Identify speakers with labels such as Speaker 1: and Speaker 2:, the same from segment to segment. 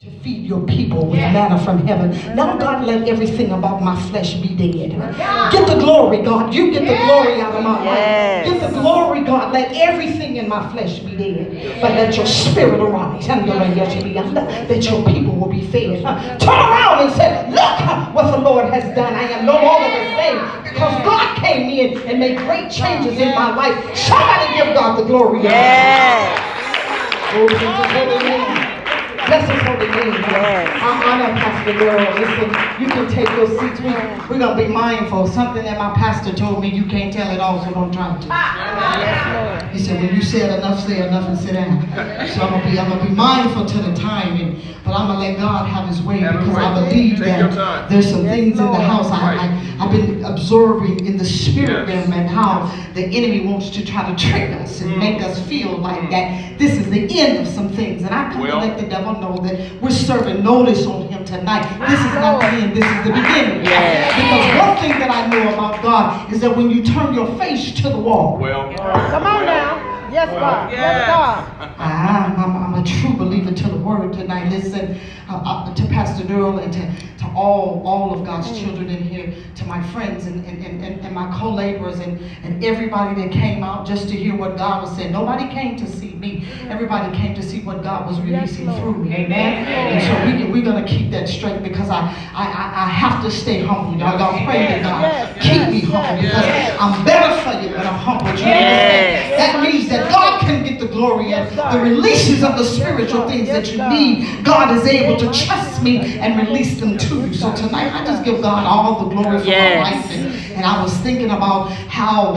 Speaker 1: to feed your people with manna from heaven. Now, God, let everything about my flesh be dead. Get the glory, God. You get the glory out of my life. Get the glory, God. Let everything in my flesh be dead. But let your spirit arise. That your people will be fed. Turn around and say, look what the Lord has done. I am no longer the same. Because God came in and made great changes in my life. Somebody give God the glory. Oh, bless his holy name. I honor Pastor Darrell. Listen, you can take your seats. We're going to be mindful. Something that my pastor told me, you can't tell it all, so don't try to. He said, when you said enough, say enough and sit down. So I'm going to be mindful to the timing. But I'm going to let God have his way because I believe that there's some things in the house. I've been observing in the spirit realm and how the enemy wants to try to trick us and make us feel like that this is the end of some things. And I come to let the devil know that we're serving notice on him tonight. This is not the end, this is the beginning. Because one thing that I know about God is that when you turn your face to the wall.
Speaker 2: Come on now. Yes, God. Yes, God.
Speaker 1: I'm a true believer to the word tonight. Listen, to Pastor Darrell and to all of God's children in here, to my friends and my co-laborers and everybody that came out just to hear what God was saying. Nobody came to see me. Everybody came to see what God was releasing through me. Amen. And so we're going to keep that straight because I have to stay humble. Y'all pray to God. Keep me humble because I'm better for you when I'm humble. That means that God can get the glory and the releases of the spiritual things that you need. God is able to trust me and release them to you. So tonight I just give God all the glory for my life. And I was thinking about how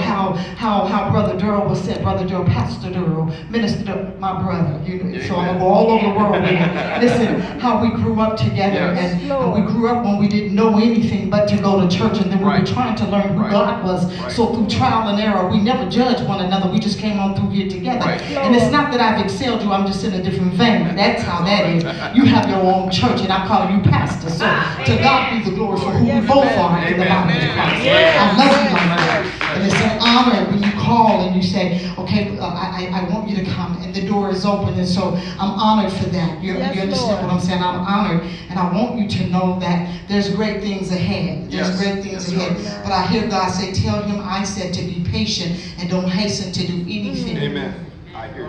Speaker 1: Brother Darrell was said, Brother Darrell, Pastor Darrell, Minister, my brother. So I'm gonna go all over the world with him. Listen, how we grew up together and how we grew up when we didn't know anything but to go to church, and then we were trying to learn who God was. So through trial and error, we never judged one another. We just came on through here together. And it's not that I've excelled you, I'm just in a different vein. That's how that is. You have your own church and I call you pastor. So to God be the glory for who we both are in the body of Christ. I love you like that. And it's an honor when you call and you say, okay, I want you to come, and the door is open. And so I'm honored for that. You understand what I'm saying? I'm honored, and I want you to know that there's great things ahead. There's great things ahead. But I hear God say, tell him I said to be patient and don't hasten to do anything.
Speaker 3: Amen. I hear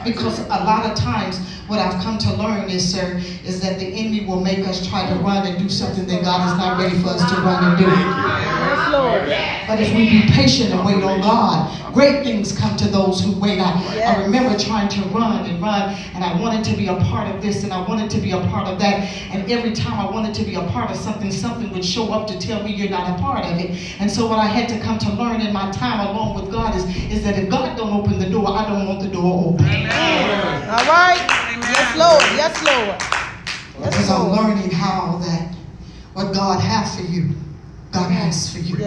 Speaker 1: because a lot of times what I've come to learn is, sir, is that the enemy will make us try to run and do something that God is not ready for us to run and do. But if we be patient and wait on God, great things come to those who wait. I remember trying to run, and I wanted to be a part of this, and I wanted to be a part of that. And every time I wanted to be a part of something, something would show up to tell me you're not a part of it. And so what I had to come to learn in my time alone with God is that if God don't open the door, I don't want the door open.
Speaker 2: All right. Yes, Lord. Yes, Lord.
Speaker 1: Because I'm learning how that what God has for you, God has for you.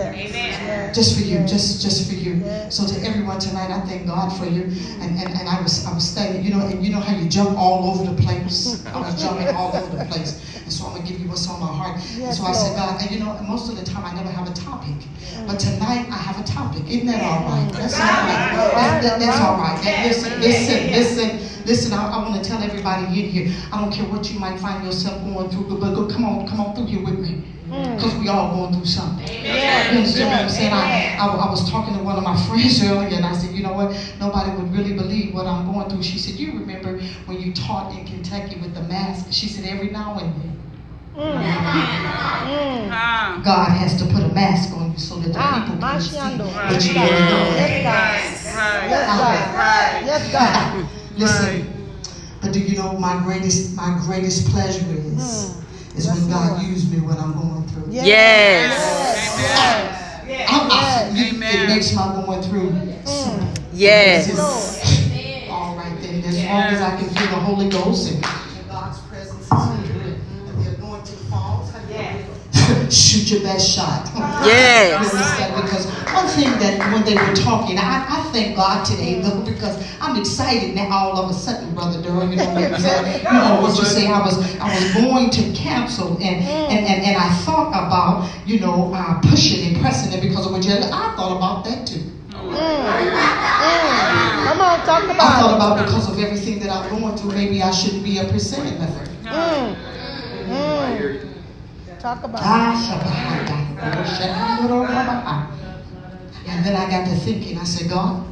Speaker 1: Just for you, just for you. So to everyone tonight, I thank God for you. And I was studying, and you know how you jump all over the place? I was jumping all over the place. And so I'm going to give you what's on my heart. And so I said, God, and most of the time I never have a topic. But tonight I have a topic. Isn't that all right? That's all right. That's all right. Listen, I want to tell everybody in here, I don't care what you might find yourself going through, but come on through here with me. Because we all going through something. You understand what I'm saying? I was talking to one of my friends earlier, and I said, you know what? Nobody would really believe what I'm going through. She said, you remember when you taught in Kentucky with the mask? She said, every now and then, God has to put a mask on you so that the people can see what you're really doing.
Speaker 2: Yes, God.
Speaker 1: Listen, but do you know my greatest pleasure is when God used me when I'm going through. It makes my going through simple. All right then, as long as I can feel the Holy Ghost and God's presence is here and the anointing falls, shoot your best shot. Because one thing that when they were talking, I thank God today though, because I'm excited now all of a sudden, Brother Darrell. You know what you say. I was going to cancel and I thought about pushing and pressing it because of what you had. I thought about that too.
Speaker 2: Come on, talk about it.
Speaker 1: I thought about because of everything that I'm going through, maybe I shouldn't be a percent nothing.
Speaker 2: Talk about it.
Speaker 1: And then I got to thinking, I said, God,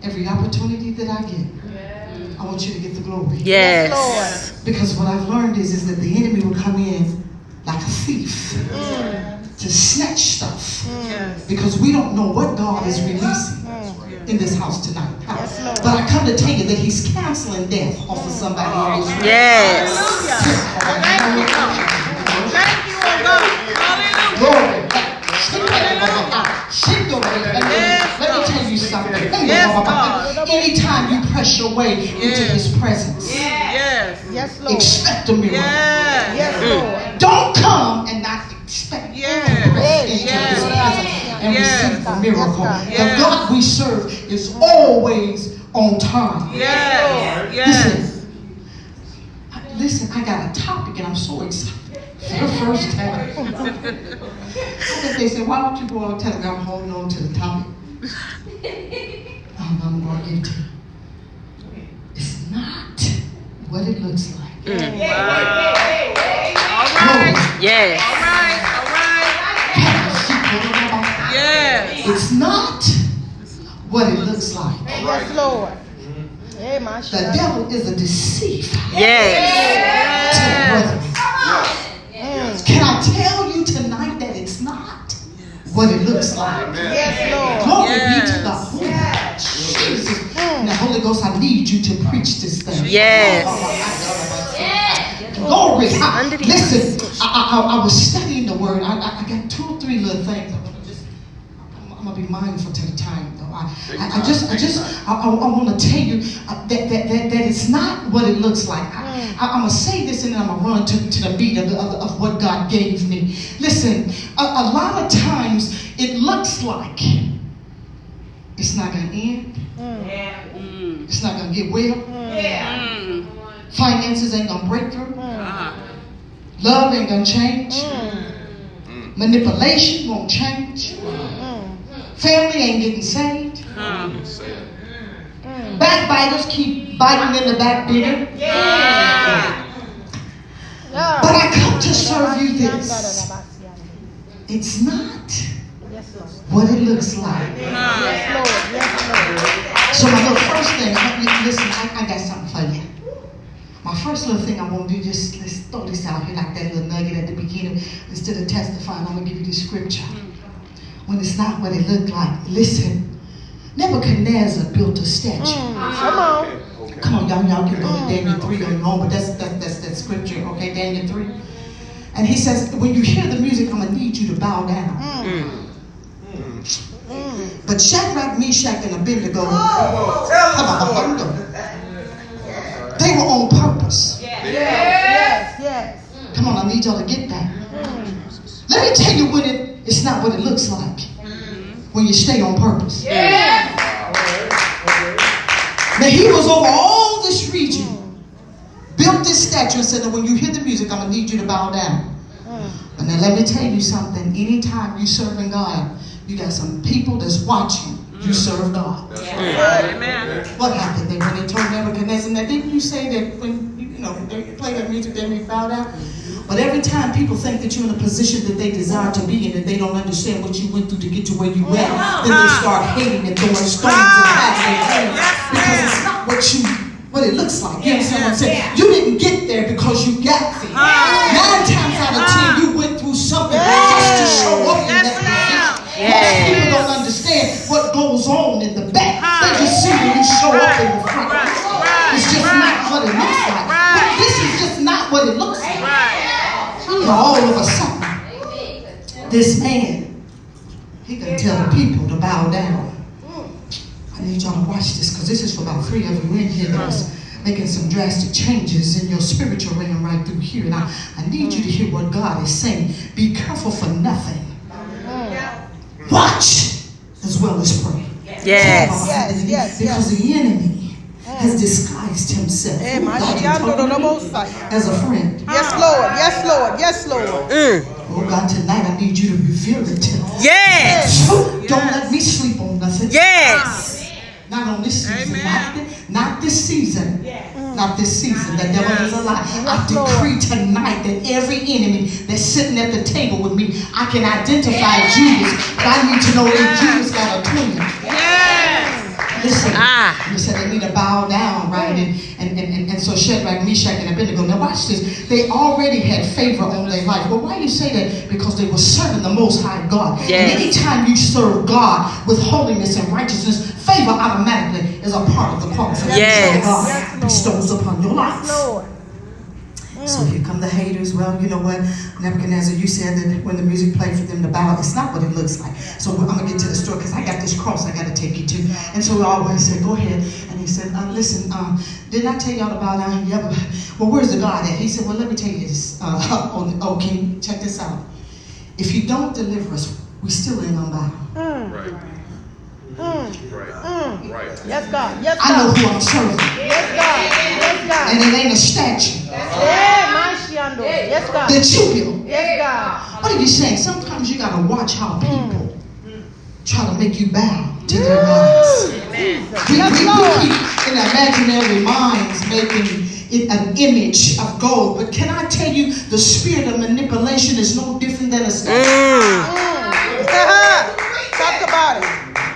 Speaker 1: every opportunity that I get, I want you to get the glory.
Speaker 3: Yes.
Speaker 2: Lord.
Speaker 1: Because what I've learned is that the enemy will come in like a thief to snatch stuff. Because we don't know what God is releasing in this house tonight.
Speaker 2: Yes, Lord.
Speaker 1: But I come to tell you that he's canceling death off of somebody in this room.
Speaker 3: Yes.
Speaker 2: Thank you, oh God.
Speaker 1: Glory. Let me tell you something. Anytime you press your way into his presence,
Speaker 2: Yes, Lord.
Speaker 1: expect a miracle.
Speaker 2: Yes, Lord.
Speaker 1: Don't come and not expect to press into his presence and receive a miracle. The God we serve is always on time. Listen, I got a topic and I'm so excited. For the first time. They said, why don't you go on telling me I'm holding on to the topic? I'm going to give it to you. It's not what it looks like.
Speaker 3: Yes.
Speaker 1: It's not what it looks like.
Speaker 2: Yes, Lord.
Speaker 1: The devil is a deceiver.
Speaker 3: Yes.
Speaker 1: Can I tell you tonight that it's not what it looks like?
Speaker 2: Yes, Lord.
Speaker 1: Glory be to God. Jesus. Now, Holy Ghost, I need you to preach this thing.
Speaker 3: Yes.
Speaker 1: Glory. Listen, I was studying the word. I got 2 or 3 little things. I'm gonna be mindful to the time, though. I want to tell you that it's not what it looks like. I'm gonna say this and then I'm gonna run to the beat of what God gave me. Listen, a lot of times it looks like it's not gonna end. It's not gonna get well. Finances ain't gonna break through. Love ain't gonna change. Manipulation won't change. Family ain't getting saved. Backbiters keep biting in the back bigger. But I come to serve you this. It's not what it looks like. So my little first thing, listen, I got something for you. My first little thing I want to do, just let's throw this out here like that little nugget at the beginning. Instead of testifying, I'm going to give you this scripture. When it's not what it looked like. Listen, Nebuchadnezzar built a statue. Come on, y'all can go to Daniel 3 on your own, but that's that scripture, okay, Daniel 3. And he says, when you hear the music, I'm going to need you to bow down. But Shadrach, Meshach, and Abednego, they were on purpose.
Speaker 2: Yes.
Speaker 1: Come on, I need y'all to get that. Let me tell you when it's not what it looks like. When you stay on purpose. Now he was over all this region, built this statue and said that when you hear the music, I'm going to need you to bow down. And then let me tell you something. Anytime you serving God, you got some people that's watching you serve God.
Speaker 2: Amen.
Speaker 1: What happened then when they told Nebuchadnezzar that? Didn't you say that when they play that music, they may bow down? But every time people think that you're in a position that they desire to be in, and they don't understand what you went through to get to where you went, then they start hating and throwing stones and having because it's not what it looks like. You understand what I'm saying? You didn't get there because you got there. 9 times out of 10, you went through something just to show up in that position. Most people don't understand what goes on in the back. They just see when you show up in the front. It's just not what it looks like. But this is just not what it looks like. All of a sudden, this man, he can tell the people to bow down. I need y'all to watch this because this is for about 3 of you in here that was making some drastic changes in your spiritual realm right through here. And I need you to hear what God is saying. Be careful for nothing. Watch as well as pray.
Speaker 3: Yes.
Speaker 1: Because the enemy has disguised himself as a friend.
Speaker 2: Yes, Lord.
Speaker 1: Oh God, tonight I need you to reveal it to me.
Speaker 3: Yes.
Speaker 1: Don't let me sleep on nothing.
Speaker 3: Yes.
Speaker 1: Not on this season. Not this season. Not this season. The devil is a lie. I decree tonight that every enemy that's sitting at the table with me, I can identify Judas, but I need to know if Judas got a twin. Listen, you said they need to bow down, right? And so Shadrach, Meshach, and Abednego. Now watch this. They already had favor on their life. Well, why you say that? Because they were serving the Most High God. Yes. And anytime you serve God with holiness and righteousness, favor automatically is a part of the qualification that God bestows upon your life. So here come the haters. Well, you know what, Nebuchadnezzar, you said that when the music played for them to bow, it's not what it looks like. So I'm going to get to the story because I got this cross I got to take you to. And so we always said, go ahead. And he said, listen, didn't I tell y'all to bow down? Yeah, but, well, where's the God at? He said, well, let me tell you this. King, check this out. If you don't deliver us, we still ain't going to bow.
Speaker 2: Right. Yes, God. Yes, God.
Speaker 1: I know who I'm serving.
Speaker 2: Yes, God. Yes, God.
Speaker 1: And it ain't a statue.
Speaker 2: Yes, God.
Speaker 1: That you build.
Speaker 2: Yes, God.
Speaker 1: What are you saying? Sometimes you got to watch how people try to make you bow to their gods. We keep in imaginary minds making it an image of gold. But can I tell you, the spirit of manipulation is no different than a statue.
Speaker 2: Talk about it.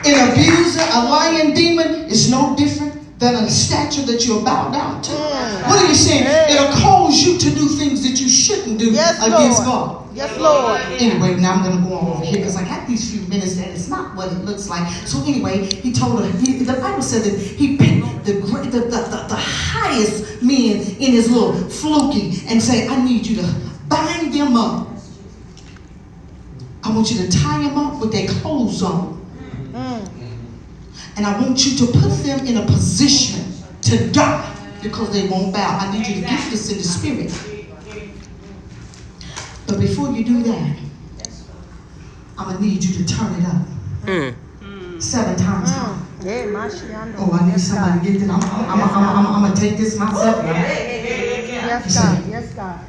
Speaker 1: An abuser, a lying demon is no different than a statue that you'll bow down to. What are you saying? It'll cause you to do things that you shouldn't do against God.
Speaker 2: Yes, Lord.
Speaker 1: Anyway, now I'm going to go on over here because I got these few minutes that it's not what it looks like. So anyway, he told her, the Bible said that he picked the highest men in his little fluky and say, I need you to bind them up. I want you to tie them up with their clothes on. And I want you to put them in a position to die because they won't bow. I need you to get this in the spirit. But before you do that, I'm going to need you to turn it up. 7 times high. Oh, I need somebody to get this. I'm going to take this myself.
Speaker 2: Yes, God. Yes, God.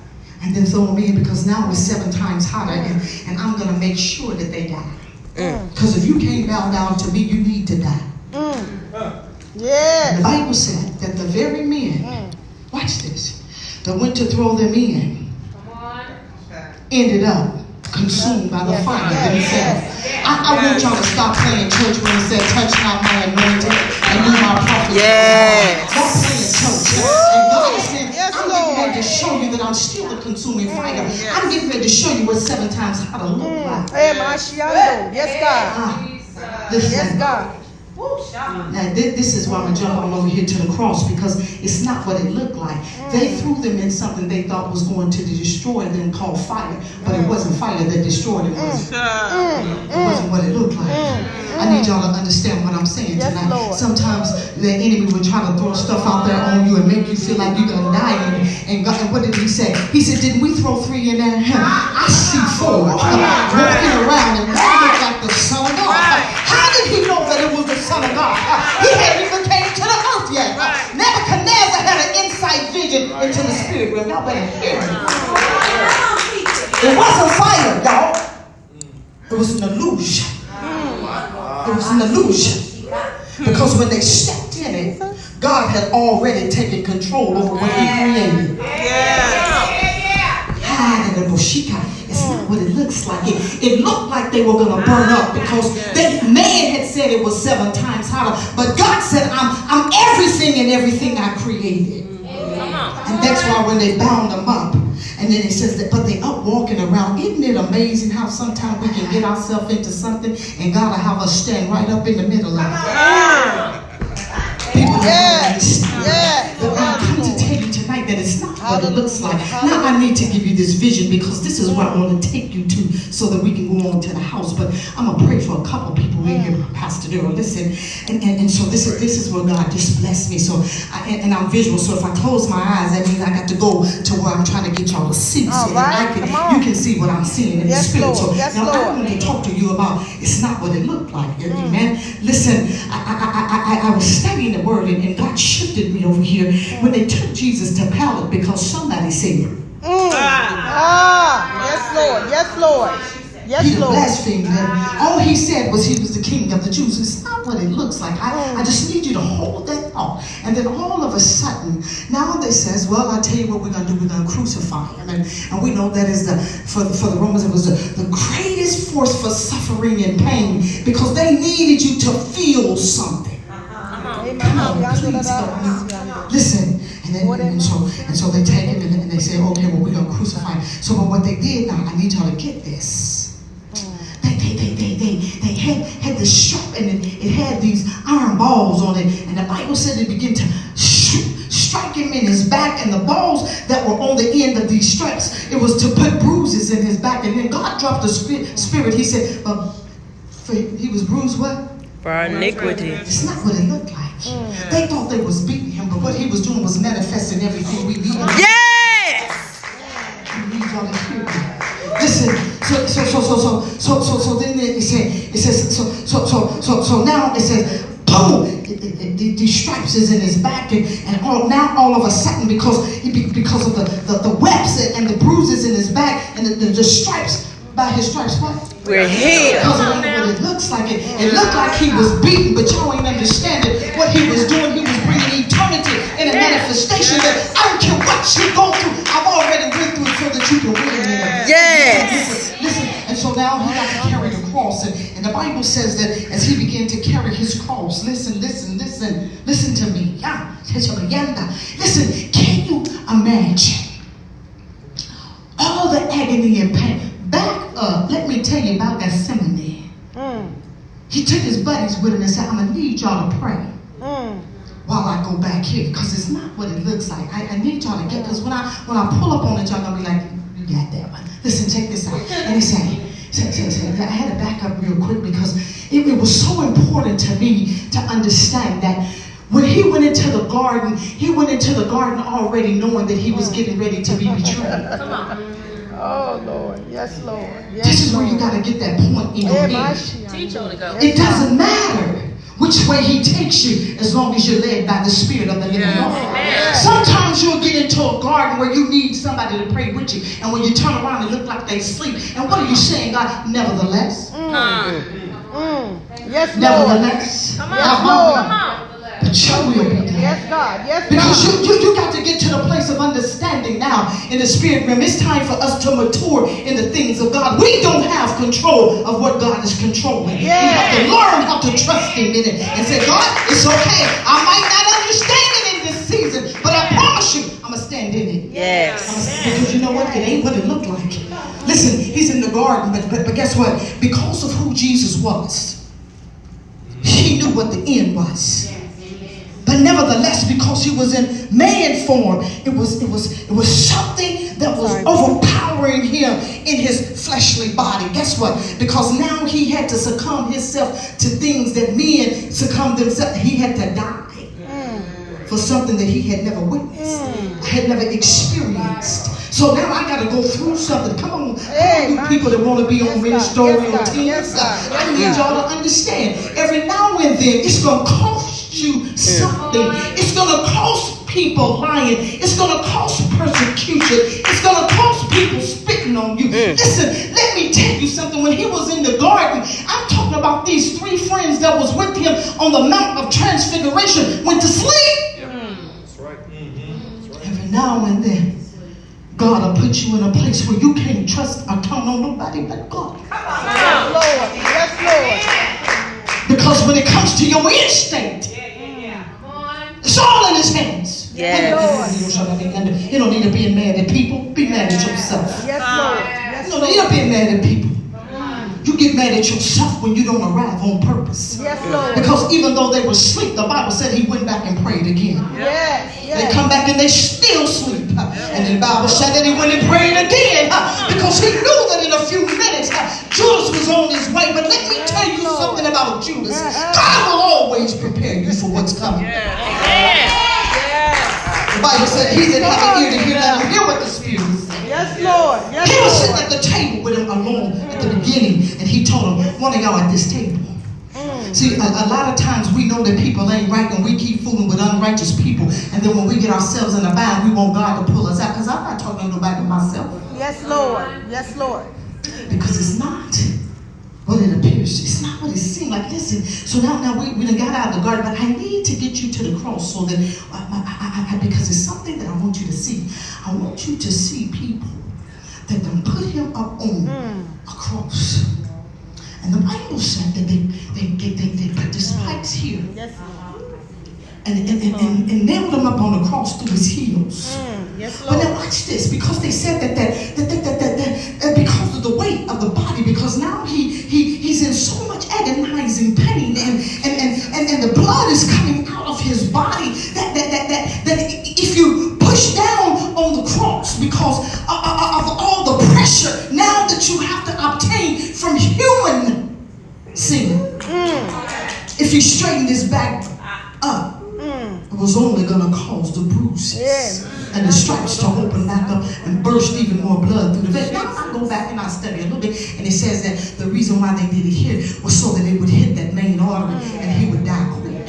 Speaker 1: And then throw them in because now it's 7 times hotter. And I'm going to make sure that they die. Because if you can't bow down to me, you need to die.
Speaker 2: Yes.
Speaker 1: The Bible said that the very men, watch this, that went to throw them in, ended up consumed by the fire themselves. I want y'all to stop playing church when it said, touch not my anointed and do my prophet. Stop playing church. And God is saying, I'm getting ready to show you that I'm still the consuming fire. I'm getting ready to show you what 7 times how to look like.
Speaker 2: Yes, God.
Speaker 1: Yes,
Speaker 2: God.
Speaker 1: Now this is why I'm jumping all over here to the cross, because it's not what it looked like. They threw them in something they thought was going to destroy them called fire, but it wasn't fire that destroyed them. It wasn't what it looked like. I need y'all to understand what I'm saying tonight. Sometimes the enemy will try to throw stuff out there on you and make you feel like you're going to die. And God, what did he say? He said, didn't we throw 3 in there? I see 4 walking around and they look like the Son of God. How did he know that it was the Son of God? He hadn't even came to the earth yet. Nebuchadnezzar had an insight vision into the spirit realm. Y'all better hear it. It wasn't fire, y'all. It was an illusion. It was an illusion. Because when they stepped in it, God had already taken control over what he created. It's not what it looks like. It looked like they were going to burn up because man had said it was 7 times hotter. But God said, I'm everything and everything I created. And that's why when they bound them up, and then it says that, but they up walking around. Isn't it amazing how sometimes we can get ourselves into something and God will have us stand right up in the middle of it? People don't understand. But I'm coming to tell you tonight that it's not what it looks like. Now I need to give you this vision because this is what I want to take you to so that we can go on to the house. But I'm going to pray for a couple people in here, Pastor Darrell. Listen, and so this is where God just blessed me. So, and I'm visual, so if I close my eyes, that means I got to go to where I'm trying to get y'all to see. So that you can see what I'm seeing in the spirit. So now I want to talk to you about it's not what it looked like. Amen. Listen, I was studying the word and God shifted me over here when they took Jesus to Pilate because somebody said,
Speaker 2: yes, Lord. Yes, Lord. Yes,
Speaker 1: He done
Speaker 2: Lord.
Speaker 1: blasphemed him. All he said was he was the king of the Jews. It's not what it looks like. I just need you to hold that thought. And then all of a sudden, now they says, well, I'll tell you what we're going to do. We're going to crucify him. And we know that is for the Romans, it was the greatest force for suffering and pain, because they needed you to feel something. Come on, please go. Listen, and so they take him and they say, okay, well, we're gonna crucify him. So, but what they did now, I need y'all to get this. They had this strap, and it had these iron balls on it, and the Bible said it began to strike him in his back, and the balls that were on the end of these straps, it was to put bruises in his back. And then God dropped the spirit. He said, he was bruised what?
Speaker 3: For our iniquity.
Speaker 1: It's not what it looked like. They thought they was beating him, but what he was doing was manifesting everything we needed.
Speaker 3: Yes!
Speaker 1: I need y'all to hear me. Listen, so then it says, so now it says, boom, the stripes is in his back, and all of a sudden, because of the webs and the bruises in his back, and the stripes, by his stripes, what?
Speaker 3: We're healed.
Speaker 1: Because of what it looks like. It looked like he was beaten, but y'all ain't understanding what he was doing. He was bringing eternity in a manifestation that I don't care what you go through, I've already went through it so that you can win it.
Speaker 3: Yes.
Speaker 1: Listen, and so now he got to carry the cross, and the Bible says that as he began to carry his cross, listen to me. Listen, can you imagine all the agony and pain? Back up, let me tell you about Gethsemane. He took his buddies with him and said, I'm going to need y'all to pray while I go back here, because it's not what it looks like. I need y'all to get, because when I pull up on it, y'all going to be like, you got that one. Listen, check this out. And he said, I had to back up real quick, because it was so important to me to understand that when he went into the garden, already knowing that he was getting ready to be betrayed.
Speaker 2: Come on. Oh, Lord. Yes, Lord. Yes,
Speaker 1: this is where you got to get that point in your head.
Speaker 2: Teach Holy Ghost.
Speaker 1: It doesn't matter which way he takes you, as long as you're led by the Spirit of the living God. Sometimes you'll get into a garden where you need somebody to pray with you, and when you turn around, it look like they sleep. And what are you saying, God? Nevertheless.
Speaker 2: Yes, Lord.
Speaker 1: Nevertheless.
Speaker 2: Come on.
Speaker 1: But your will be done.
Speaker 2: Yes, God. Yes, God.
Speaker 1: Because you got to get to the place of understanding now in the spirit realm. It's time for us to mature in the things of God. We don't have control of what God is controlling. We have to learn how to trust Him in it and say, God, it's okay. I might not understand it in this season, but I promise you, I'm going to stand in it.
Speaker 3: Yes.
Speaker 1: Because you know what? It ain't what it looked like. Listen, he's in the garden, but guess what? Because of who Jesus was, he knew what the end was. But nevertheless, because he was in man form, it was something that was overpowering him in his fleshly body. Guess what? Because now he had to succumb himself to things that men succumb themselves. He had to die for something that he had never witnessed, had never experienced. So now I got to go through something. Come on, you people that want to be on ministerial teams. I need y'all to understand. Every now and then, it's going to cost you something. It's going to cost people lying. It's going to cost persecution. It's going to cost people spitting on you. Listen, let me tell you something. When he was in the garden, I'm talking about these three friends that was with him on the Mount of Transfiguration went to sleep.
Speaker 4: That's right.
Speaker 1: Every now and then, God will put you in a place where you can't trust or count on nobody but God.
Speaker 2: Yes, Lord. Yes, Lord.
Speaker 1: Because when it comes to your instinct, it's all in His hands.
Speaker 3: Yes.
Speaker 1: You don't need to be mad at people. Be mad at yourself.
Speaker 2: Yes, Lord. Yes,
Speaker 1: You don't need to be mad at people. You get mad at yourself when you don't arrive on purpose.
Speaker 2: Yes, Lord.
Speaker 1: Because even though they were asleep, the Bible said he went back and prayed again.
Speaker 2: Yes.
Speaker 1: They come back and they still sleep. And the Bible said that he went and prayed again. Because he knew that in a few minutes, Judas was on his way. But let me tell you something about Judas. God will always prepare you for what's coming. The Bible said he that have an ear to hear, let him hear what the Spirit is saying.
Speaker 2: Yes, Lord. Yes,
Speaker 1: He was
Speaker 2: Lord.
Speaker 1: sitting at the table with him alone at the beginning, and he told him, one of y'all at this table. See, a lot of times we know that people ain't right, and we keep fooling with unrighteous people, and then when we get ourselves in a bind, we want God to pull us out, because I'm not talking to nobody but myself.
Speaker 2: Yes, Lord. Yes, Lord.
Speaker 1: Because it's not what it appears. It's not what it seems like. Listen, so now we done got out of the garden, but I need to get you to the cross so that, because it's something that I want you to see. I want you to see people that done put him up on a cross. And the Bible said that they put the spikes here.
Speaker 2: Yes.
Speaker 1: And nailed him up on the cross through his heels.
Speaker 2: Yes,
Speaker 1: But now watch this, because they said that because of the weight of the body, because now he's in so much agonizing pain, and the blood is coming out of his body that if you push down on the cross because of all the pressure now that you have to obtain from human sin, if you straighten this back up, it was only going to cause the bruises and the stripes to open back up and burst even more blood through the veins. Now I go back and I study a little bit, and it says that the reason why they did it here was so that it would hit that main artery and he would die quick.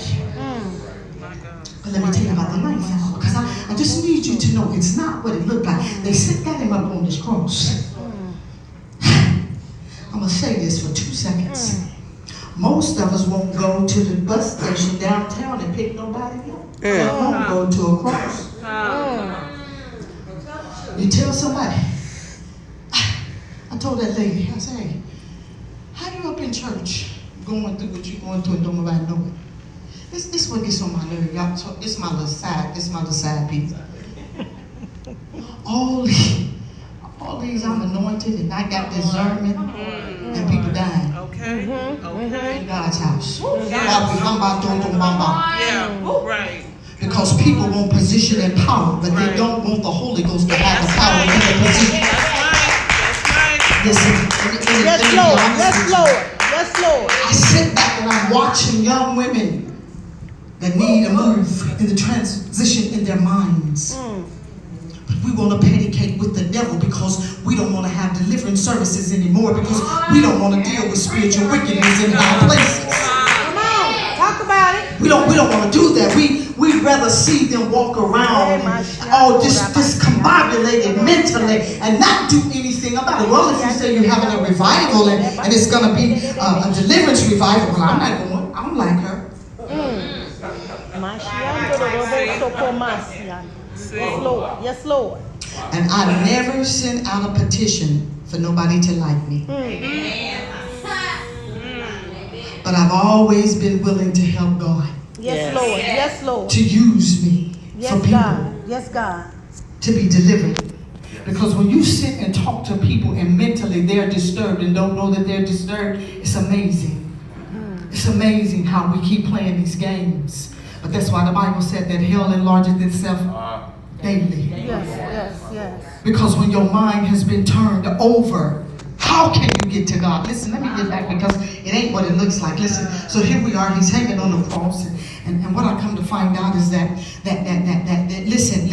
Speaker 1: But let me tell you about the ninth hour, because I just need you to know it's not what it looked like. They got him up on this cross. I'm going to say this for 2 seconds. Most of us won't go to the bus station downtown and pick nobody up. We won't go to a cross. You tell somebody. I told that lady, I said, hey, how you up in church going through what you're going through and don't nobody know it? This what gets on my nerve, y'all. So this my little side piece. All these I'm anointed and I got discernment and people dying. In God's house.
Speaker 3: Right.
Speaker 1: Because people want position and power, but they don't want the Holy Ghost to have the power in the position. Listen,
Speaker 2: Yes, Lord. Yes, Lord.
Speaker 1: I sit back and I'm watching young women that need a move in the transition in their minds. But we want to pedicate with the devil because we don't want to have deliverance services anymore, because we don't want to deal with spiritual wickedness in high places.
Speaker 2: Come on. Talk about it.
Speaker 1: We don't want to do that. We'd rather see them walk around and all discombobulated mentally and not do anything about it. Well, if you say you're having a revival and it's going to be a deliverance revival, well, I'm not going. I'm like her.
Speaker 2: Yes, Lord. Yes, Lord.
Speaker 1: And I never sent out a petition for nobody to like me. But I've always been willing to help God.
Speaker 2: Yes, Lord. Yes, Lord.
Speaker 1: To use me for people.
Speaker 2: God. Yes, God.
Speaker 1: To be delivered. Because when you sit and talk to people and mentally they're disturbed and don't know that they're disturbed, it's amazing. It's amazing how we keep playing these games. But that's why the Bible said that hell enlargeth itself daily.
Speaker 2: Yes.
Speaker 1: Because when your mind has been turned over, how can you get to God? Listen, let me get back, because it ain't what it looks like. Listen, so here we are. He's hanging on the cross. And what I come to find out is that listen,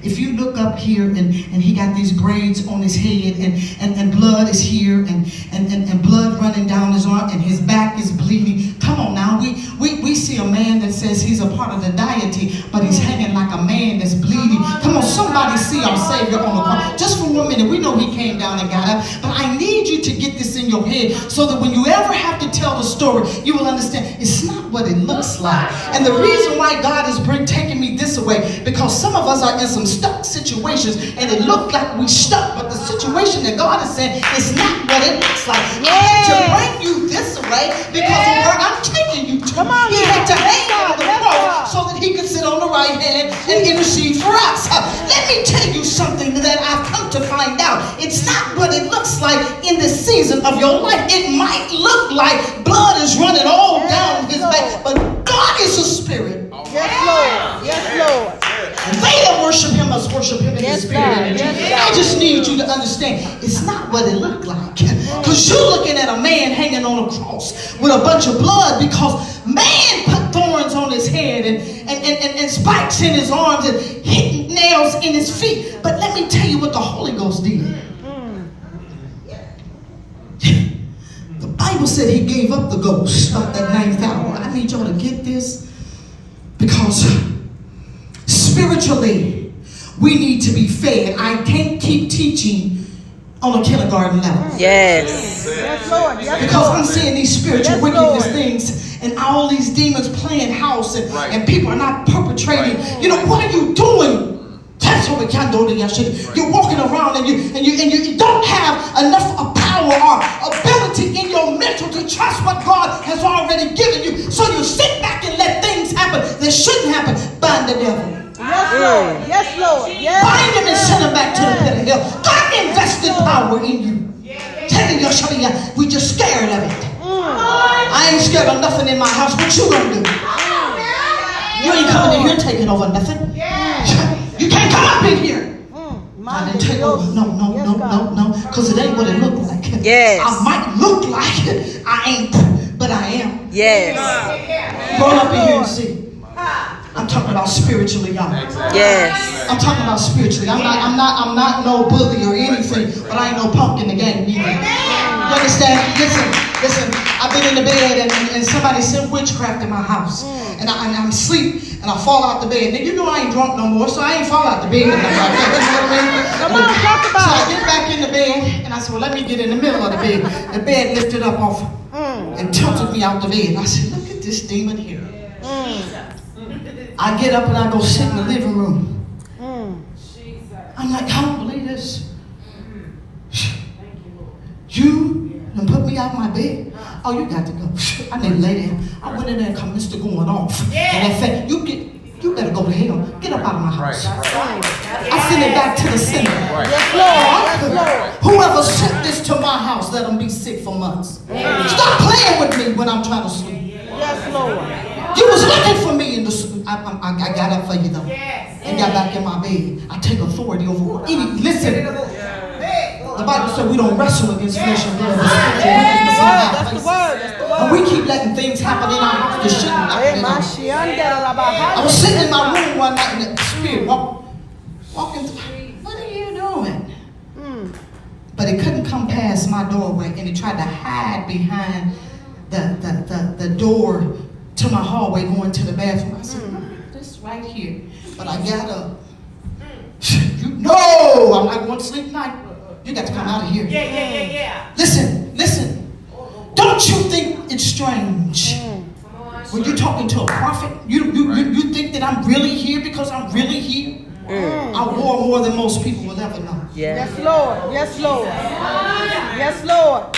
Speaker 1: if you look up here and he got these braids on his head and blood is here and blood running down his arm and his back is bleeding. Come on now, we see a man that says he's a part of the deity, but he's hanging like a man that's bleeding. Come on, somebody see our Savior on the cross. Just for 1 minute, we know he came down and got up, but I need you to get this in your head so that when you ever have to tell the story, you will understand it's not what it looks like. And the reason why God is taking me this way, because some of us are in some stuck situations and it looked like we stuck, but the situation that God is saying is not what it looks like. I had to bring you this way because of where I'm taking you to. He had to hang on the cross so that he could sit on the right hand and intercede for us. Let me tell you something that I've come to find out. It's not what it looks like in this season of your life. It might look like blood is running all down his back, but God is a spirit.
Speaker 2: Yes, Lord. Yes, Lord.
Speaker 1: And they that worship him must worship him in the spirit and in truth. I just need you to understand it's not what it looked like. Because you're looking at a man hanging on a cross with a bunch of blood because man put thorns on his head and spikes in his arms and hit nails in his feet. But let me tell you what the Holy Ghost did. The Bible said he gave up the ghost about that 9th hour. I need y'all to get this, because spiritually we need to be fed. I can't keep teaching on a kindergarten level.
Speaker 3: Yes.
Speaker 2: Yes, Lord. Yes,
Speaker 1: Because
Speaker 2: Lord.
Speaker 1: I'm seeing these spiritual
Speaker 2: Yes,
Speaker 1: wickedness
Speaker 2: Lord.
Speaker 1: things and all these demons playing house and,
Speaker 4: Right.
Speaker 1: and people are not perpetrating.
Speaker 4: Right.
Speaker 1: You know, what are you doing? That's what we can't do to your shit. You're walking around and you don't have enough of power or ability in your mental to trust what God has already given you. So you sit back and let things happen that shouldn't happen. Bind the devil.
Speaker 2: Yes, Lord. Yes, Lord. Yes.
Speaker 1: Bind him and send him back to the pit of hell. God invested power in you. Telling your shit, we just scared of it. I ain't scared of nothing in my house. What you gonna do? You ain't coming in here taking over nothing. You can't come up in here. I didn't take over. No. Because it ain't what it look like.
Speaker 3: Yes.
Speaker 1: I might look like it. I ain't, but I am.
Speaker 3: Yes.
Speaker 1: Roll up in here and see. I'm talking about spiritually, y'all.
Speaker 3: Yes.
Speaker 1: I'm talking about spiritually. I'm not no bully or anything, but I ain't no punk in the game either. You understand? Listen. I've been in the bed and somebody sent witchcraft in my house, and I'm asleep and I fall out the bed. Now, you know I ain't drunk no more, so I ain't fall out the bed. You know what I mean?
Speaker 2: Come on, talk about
Speaker 1: So I
Speaker 2: it.
Speaker 1: get back in the bed and I said, well, let me get in the middle of the bed. The bed lifted up off and tilted me out the bed. I said, look at this demon here. I get up and I go sit in the living room. I'm like, I don't believe this. You done put me out of my bed. Oh, you got to go. I need to lay down. I went in there and come, Mr. going off. And I said, you better go to hell. Get up out of my house. I send it back to the center.
Speaker 2: Yes, Lord. Yes, Lord.
Speaker 1: Whoever sent this to my house, let them be sick for months. Stop playing with me when I'm trying to sleep.
Speaker 2: Yes, Lord.
Speaker 1: You was looking for me in the. I got up for you though, and got back in my bed. I take authority over any. Listen, the Bible said we don't wrestle against flesh and blood, but spiritual wickedness in high
Speaker 2: That's the
Speaker 1: places.
Speaker 2: word. That's the
Speaker 1: And
Speaker 2: word.
Speaker 1: we keep letting things happen in our house that shouldn't happen in our house. I was sitting in my room one night and the spirit walking through. What are you doing? But it couldn't come past my doorway, and it tried to hide behind the door to my hallway going to the bathroom. I said, this right here. But I got up. No, I'm not going to sleep tonight. You got to come out of here.
Speaker 5: Yeah.
Speaker 1: Listen. Don't you think it's strange when you're talking to a prophet? You think that I'm really here because I'm really here? I wore more than most people will ever know.
Speaker 3: Yes.
Speaker 2: Yes, Lord. Yes, Lord. Yes, Lord.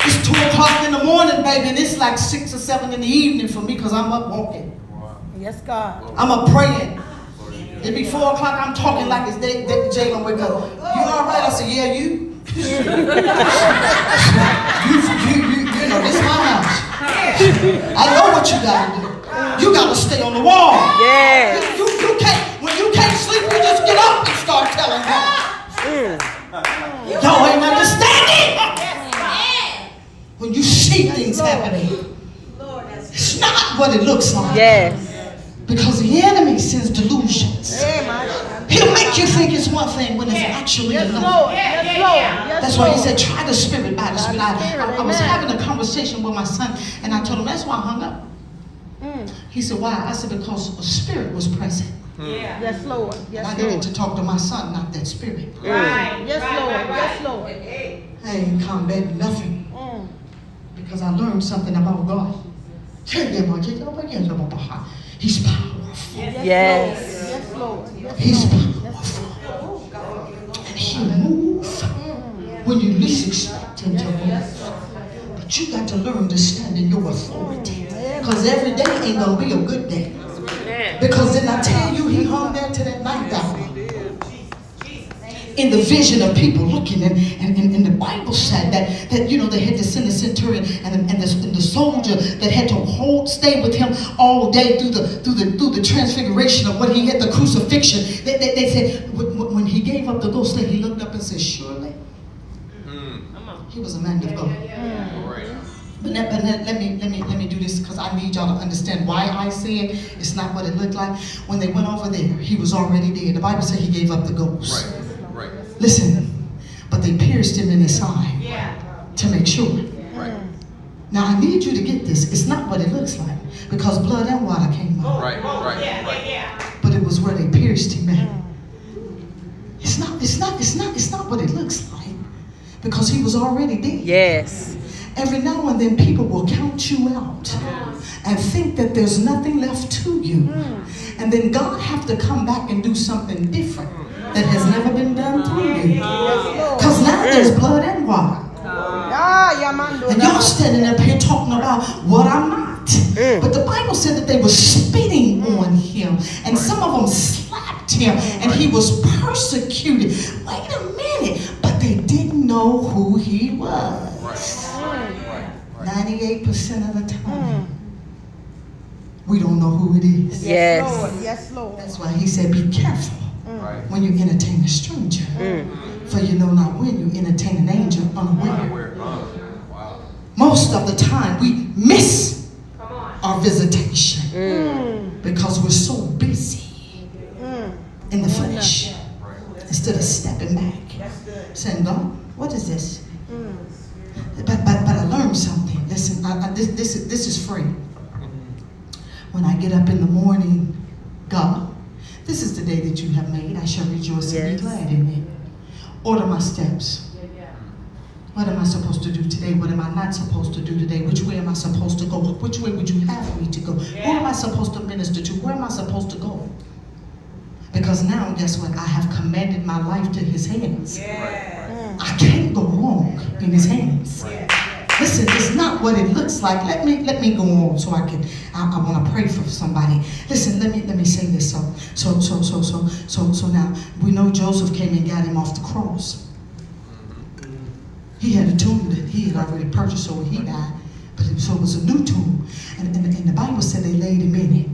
Speaker 1: It's 2 o'clock in the morning, baby, and it's like 6 or 7 in the evening for me because I'm up walking.
Speaker 2: Yes, God.
Speaker 1: I'm up praying. It be 4 o'clock, I'm talking like it's Jalen wake up. You all right? I said, yeah, you. You know, this is my house. I know what you gotta do. You gotta stay on the wall.
Speaker 3: Yes.
Speaker 1: You can't, when you can't sleep, you just get up and start telling God. Y'all ain't understanding. When you see things happening, it's not what it looks like.
Speaker 3: Yes.
Speaker 1: Because the enemy sends delusions.
Speaker 2: Amen.
Speaker 1: He'll make you think it's one thing when it's actually
Speaker 2: Yes,
Speaker 1: another.
Speaker 2: Lord. Yes, Lord. Yes,
Speaker 1: That's why he
Speaker 2: Lord.
Speaker 1: said, try the spirit by the spirit. I was
Speaker 2: Amen.
Speaker 1: having a conversation with my son, and I told him, that's why I hung up. He said, why? I said, because a spirit was present.
Speaker 2: Yes, Lord.
Speaker 1: I
Speaker 2: Yes,
Speaker 1: needed
Speaker 2: Lord.
Speaker 1: to talk to my son, not that spirit.
Speaker 2: Yes, Lord. Yes, Lord.
Speaker 1: I ain't combating nothing because I learned something about God. He's powerful.
Speaker 3: Yes.
Speaker 2: Yes, Lord. Yes,
Speaker 1: He's
Speaker 2: Lord.
Speaker 1: powerful. And he'll move when you least expect him to move. But you got to learn to stand in your authority. Because every day ain't going to be a good day. Because then I tell you, he hung there to that night hour. In the vision of people looking, and the Bible said that you know they had to send the centurion and the soldier that had to stay with him all day through the transfiguration of what he had, the crucifixion. They said when he gave up the ghost, he looked up and said, surely he was a man of God. But let me do this because I need y'all to understand why I said it's not what it looked like. When they went over there, he was already dead. The Bible said he gave up the ghost.
Speaker 4: Right.
Speaker 1: Listen, but they pierced him in his side to make sure.
Speaker 4: Right.
Speaker 1: Now I need you to get this. It's not what it looks like because blood and water came out.
Speaker 4: Right.
Speaker 1: But it was where they pierced him at. It's not what it looks like because he was already dead.
Speaker 3: Yes.
Speaker 1: Every now and then people will count you out and think that there's nothing left to you. And then God have to come back and do something different that has never been done through you. Because now there's blood and water. And y'all standing up here talking about what I'm not. But the Bible said that they were spitting on him. And some of them slapped him. And he was persecuted. Wait a minute. But they didn't know who he was. 98% of the time, we don't know who it is.
Speaker 3: Yes.
Speaker 2: Lord. Yes, Lord.
Speaker 1: That's why he said, be careful when you entertain a stranger. For you know not when you entertain an angel unaware. Most of the time, we miss our visitation because we're so busy in the flesh instead of stepping back, saying, God, what is this? But I learned something. Listen, this is free. When I get up in the morning, God, this is the day that you have made. I shall rejoice and be glad in it. Order my steps. What am I supposed to do today? What am I not supposed to do today? Which way am I supposed to go? Which way would you have me to go? Who am I supposed to minister to? Where am I supposed to go? Because now, guess what? I have commended my life to his hands. I can't go wrong in his hands. Listen, it's not what it looks like. Let me go on so I want to pray for somebody. Listen, let me say this. So now we know Joseph came and got him off the cross. He had a tomb that he had already purchased, so when he died, so it was a new tomb, and the Bible said they laid him in it.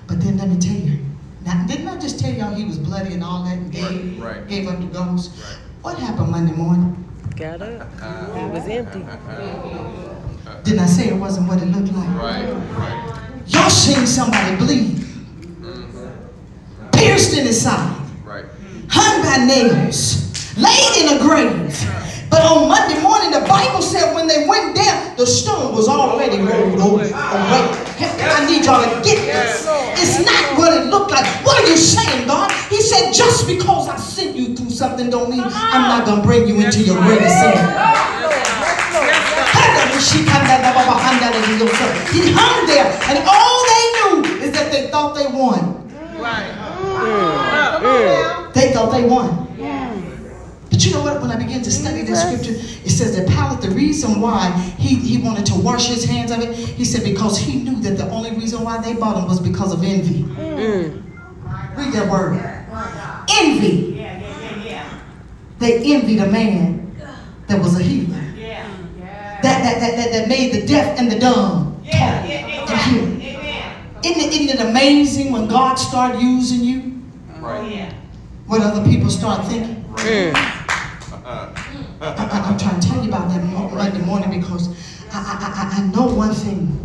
Speaker 1: But then let me tell you, now didn't I just tell y'all he was bloody and all that and gave up the ghost? What happened Monday morning?
Speaker 3: Got up. It was empty.
Speaker 1: Didn't I say it wasn't what it looked like? Y'all seen somebody bleed, pierced in his side, hung by nails, laid in a grave. But on Monday morning, the Bible said when they went down, the stone was already rolled away. I need y'all to get this. It's not what it looked like. What are you saying, God? He said, just because I sent you through something don't mean I'm not going to bring you into your greatest sin. He hung there, and all they knew is that they thought they won. They thought they won. But you know what? When I began to study that scripture, it says that Pilate, the reason why he wanted to wash his hands of it, he said because he knew that the only reason why they bought him was because of envy. Read that word. Envy. They envied a man that was a healer. That made the deaf and the dumb talk and hear. Isn't it amazing when God started using you? What other people start thinking? I'm trying to tell you about that Monday morning because I know one thing.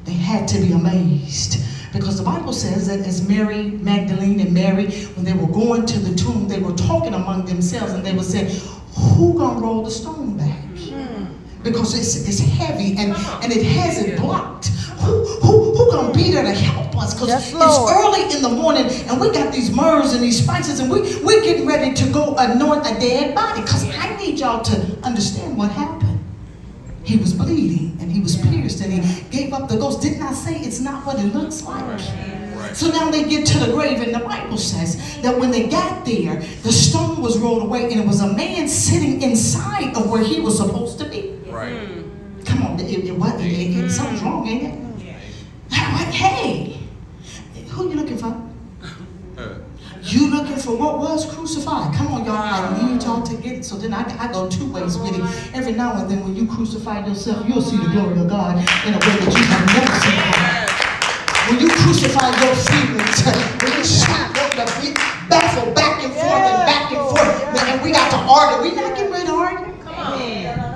Speaker 1: They had to be amazed. Because the Bible says that as Mary Magdalene and Mary, when they were going to the tomb, they were talking among themselves and they would say, who gonna roll the stone back? Because it's heavy and it has it blocked. Who gonna be there to help us? Because it's early in the morning and we got these myrrhs and these spices and we're getting ready to go anoint a dead body. Because I need y'all to understand what happened. He was bleeding and he was pierced and he gave up the ghost. Didn't I say it's not what it looks like? So now they get to the grave and the Bible says that when they got there, the stone was rolled away and it was a man sitting inside of where he was supposed to be. Come on, something's wrong, ain't it? Hey, who you looking for? You looking for what was crucified? Come on, y'all. I need y'all to get it. So then I go two ways with it. Every now and then when you crucify yourself, you'll see the glory of God in a way that you have never seen God. When you crucify your feelings, when you shout the baffle back and forth, and we got to argue. We're not getting ready to argue.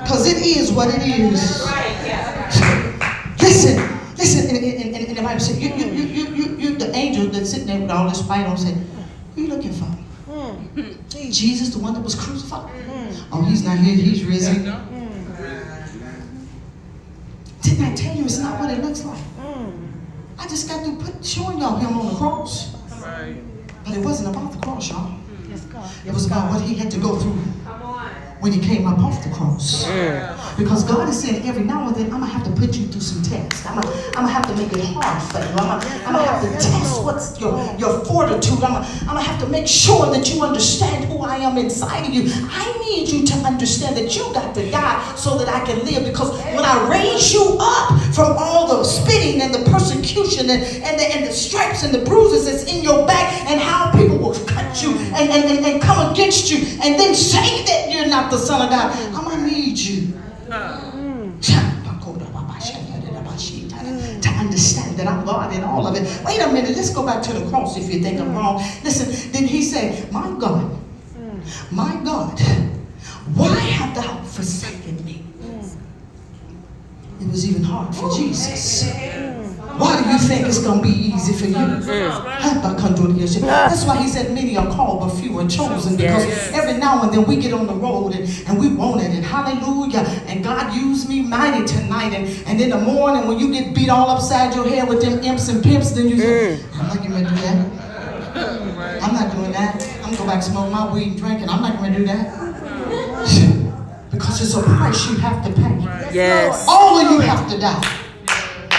Speaker 1: Because it is what it is. Listen, and the Bible said, you the angel that's sitting there with all this fight on said, who are you looking for? Jesus, the one that was crucified? Oh, he's not here, he's risen. Didn't I tell you it's not what it looks like? I just got through showing y'all him on the cross. But it wasn't about the cross, y'all. It was about what he had to go through. when he came up off the cross. Because God is saying every now and then, I'm going to have to put you through some tests. I'm going to have to make it hard for you. I'm going to have to test what's your fortitude. I'm going to have to make sure that you understand who I am inside of you. I need you to understand that you got to die so that I can live. Because when I raise you up from all the spitting and the persecution and the stripes and the bruises that's in your back and how people will cut you and come against you and then say that you're not the Son of God, I'm going to need you to understand that I'm God in all of it. Wait a minute, let's go back to the cross if you think I'm wrong. Listen, then he said, my God, why have thou forsaken me? It was even hard for Jesus. Why do you think it's going to be easy for you? That's why he said many are called but few are chosen. Because every now and then we get on the road and we want it. And hallelujah. And God used me mighty tonight. And in the morning when you get beat all upside your head with them imps and pimps, then you say, I'm not going to do that. I'm not doing that. I'm going to go back and smoke my weed and drink, and I'm not going to do that. Because it's a price you have to pay.
Speaker 3: Yes.
Speaker 1: All of you have to die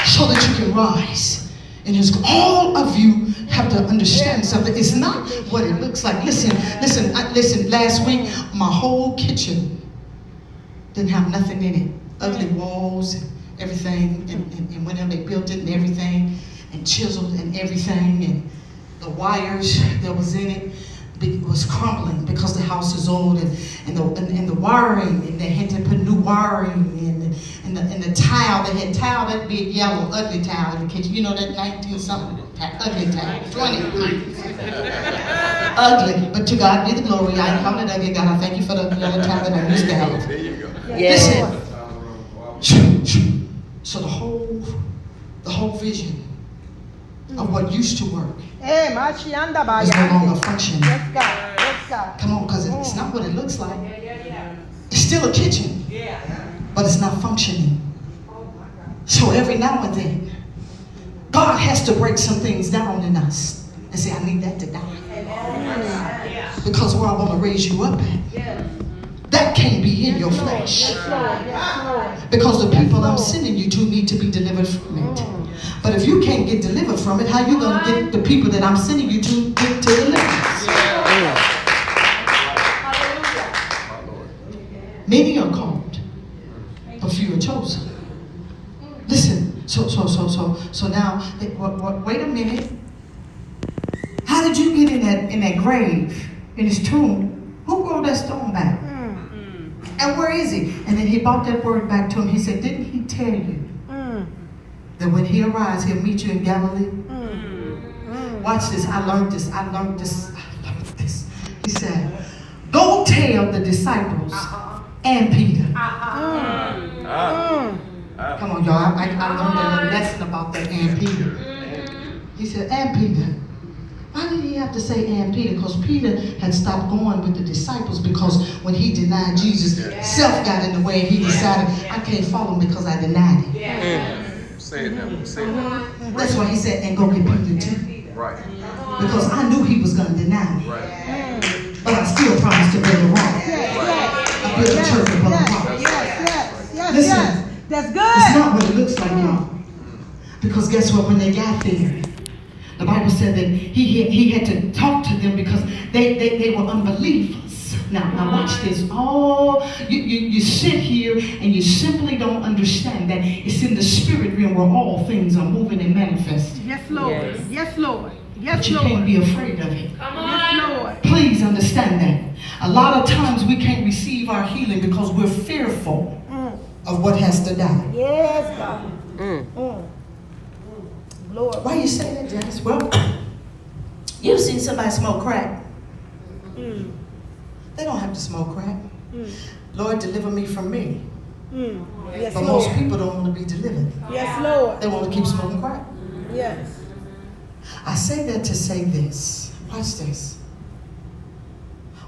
Speaker 1: so that you can rise. And all of you have to understand something. It's not what it looks like. Listen. Last week, my whole kitchen didn't have nothing in it. Ugly walls and everything. And whenever they built it and everything, and chiseled and everything, and the wires that was in it was crumbling because the house is old, and the wiring, and they had to put new wiring in, and the tile, they had tile, that big yellow ugly tile in the kitchen. You know that 19-something ugly tile, 20. Ugly, but to God be the glory. I ain't calling it ugly, God. I thank you for the yellow tile that I used to have.
Speaker 4: There you go.
Speaker 3: Yes.
Speaker 1: Listen. So the whole vision of what used to work is no longer functioning.
Speaker 2: Yes, God. Yes, God.
Speaker 1: Come on, because it's not what it looks like. It's still a kitchen, but it's not functioning. So every now and then, God has to break some things down in us and say, I need that to die. Because where I want to raise you up at, that can't be in your flesh. Because the people I'm sending you to need to be delivered from it. But if you can't get delivered from it, how you going to get the people that I'm sending you to get to deliverance? Many are called, but few are chosen. Listen, so now, wait a minute. How did you get in that grave, in his tomb? Who rolled that stone back? And where is he? And then he brought that word back to him. He said, didn't he tell you that when he arrives, he'll meet you in Galilee? Watch this. I learned this. He said, go tell the disciples and Peter. Come on, y'all. I learned a lesson about that and Peter. He said, and Peter. Why did he have to say and Peter? Because Peter had stopped going with the disciples, because when he denied Jesus, self got in the way and he decided, I can't follow him because I denied him.
Speaker 4: Say it now. Say it.
Speaker 1: That's why he said, and go get Peter too.
Speaker 4: Right.
Speaker 1: Because I knew he was going to deny me.
Speaker 4: Right.
Speaker 1: But I still promised to build a rock. I built a church upon a rock. Listen,
Speaker 2: that's good.
Speaker 1: it's not what it looks like, y'all. Because guess what? When they got there, the Bible said that he had to talk to them because they were unbelievers. Now watch this. Oh, you sit here and you simply don't understand that it's in the spirit realm where all things are moving and manifesting.
Speaker 2: Yes, Lord.
Speaker 3: Yes.
Speaker 2: Yes, Lord. Yes,
Speaker 1: But you
Speaker 2: Lord.
Speaker 1: can't be afraid of it.
Speaker 2: Yes, Lord.
Speaker 1: Please understand that. A lot of times we can't receive our healing because we're fearful of what has to die.
Speaker 2: Yes, God. Lord.
Speaker 1: Why you say that, Janice? Well, you've seen somebody smoke crack. They don't have to smoke crack. Lord, deliver me from me.
Speaker 2: Yes,
Speaker 1: But
Speaker 2: Lord.
Speaker 1: most people don't want to be delivered.
Speaker 2: Yes, Lord.
Speaker 1: They want to keep smoking crack.
Speaker 2: Yes.
Speaker 1: I say that to say this. Watch this.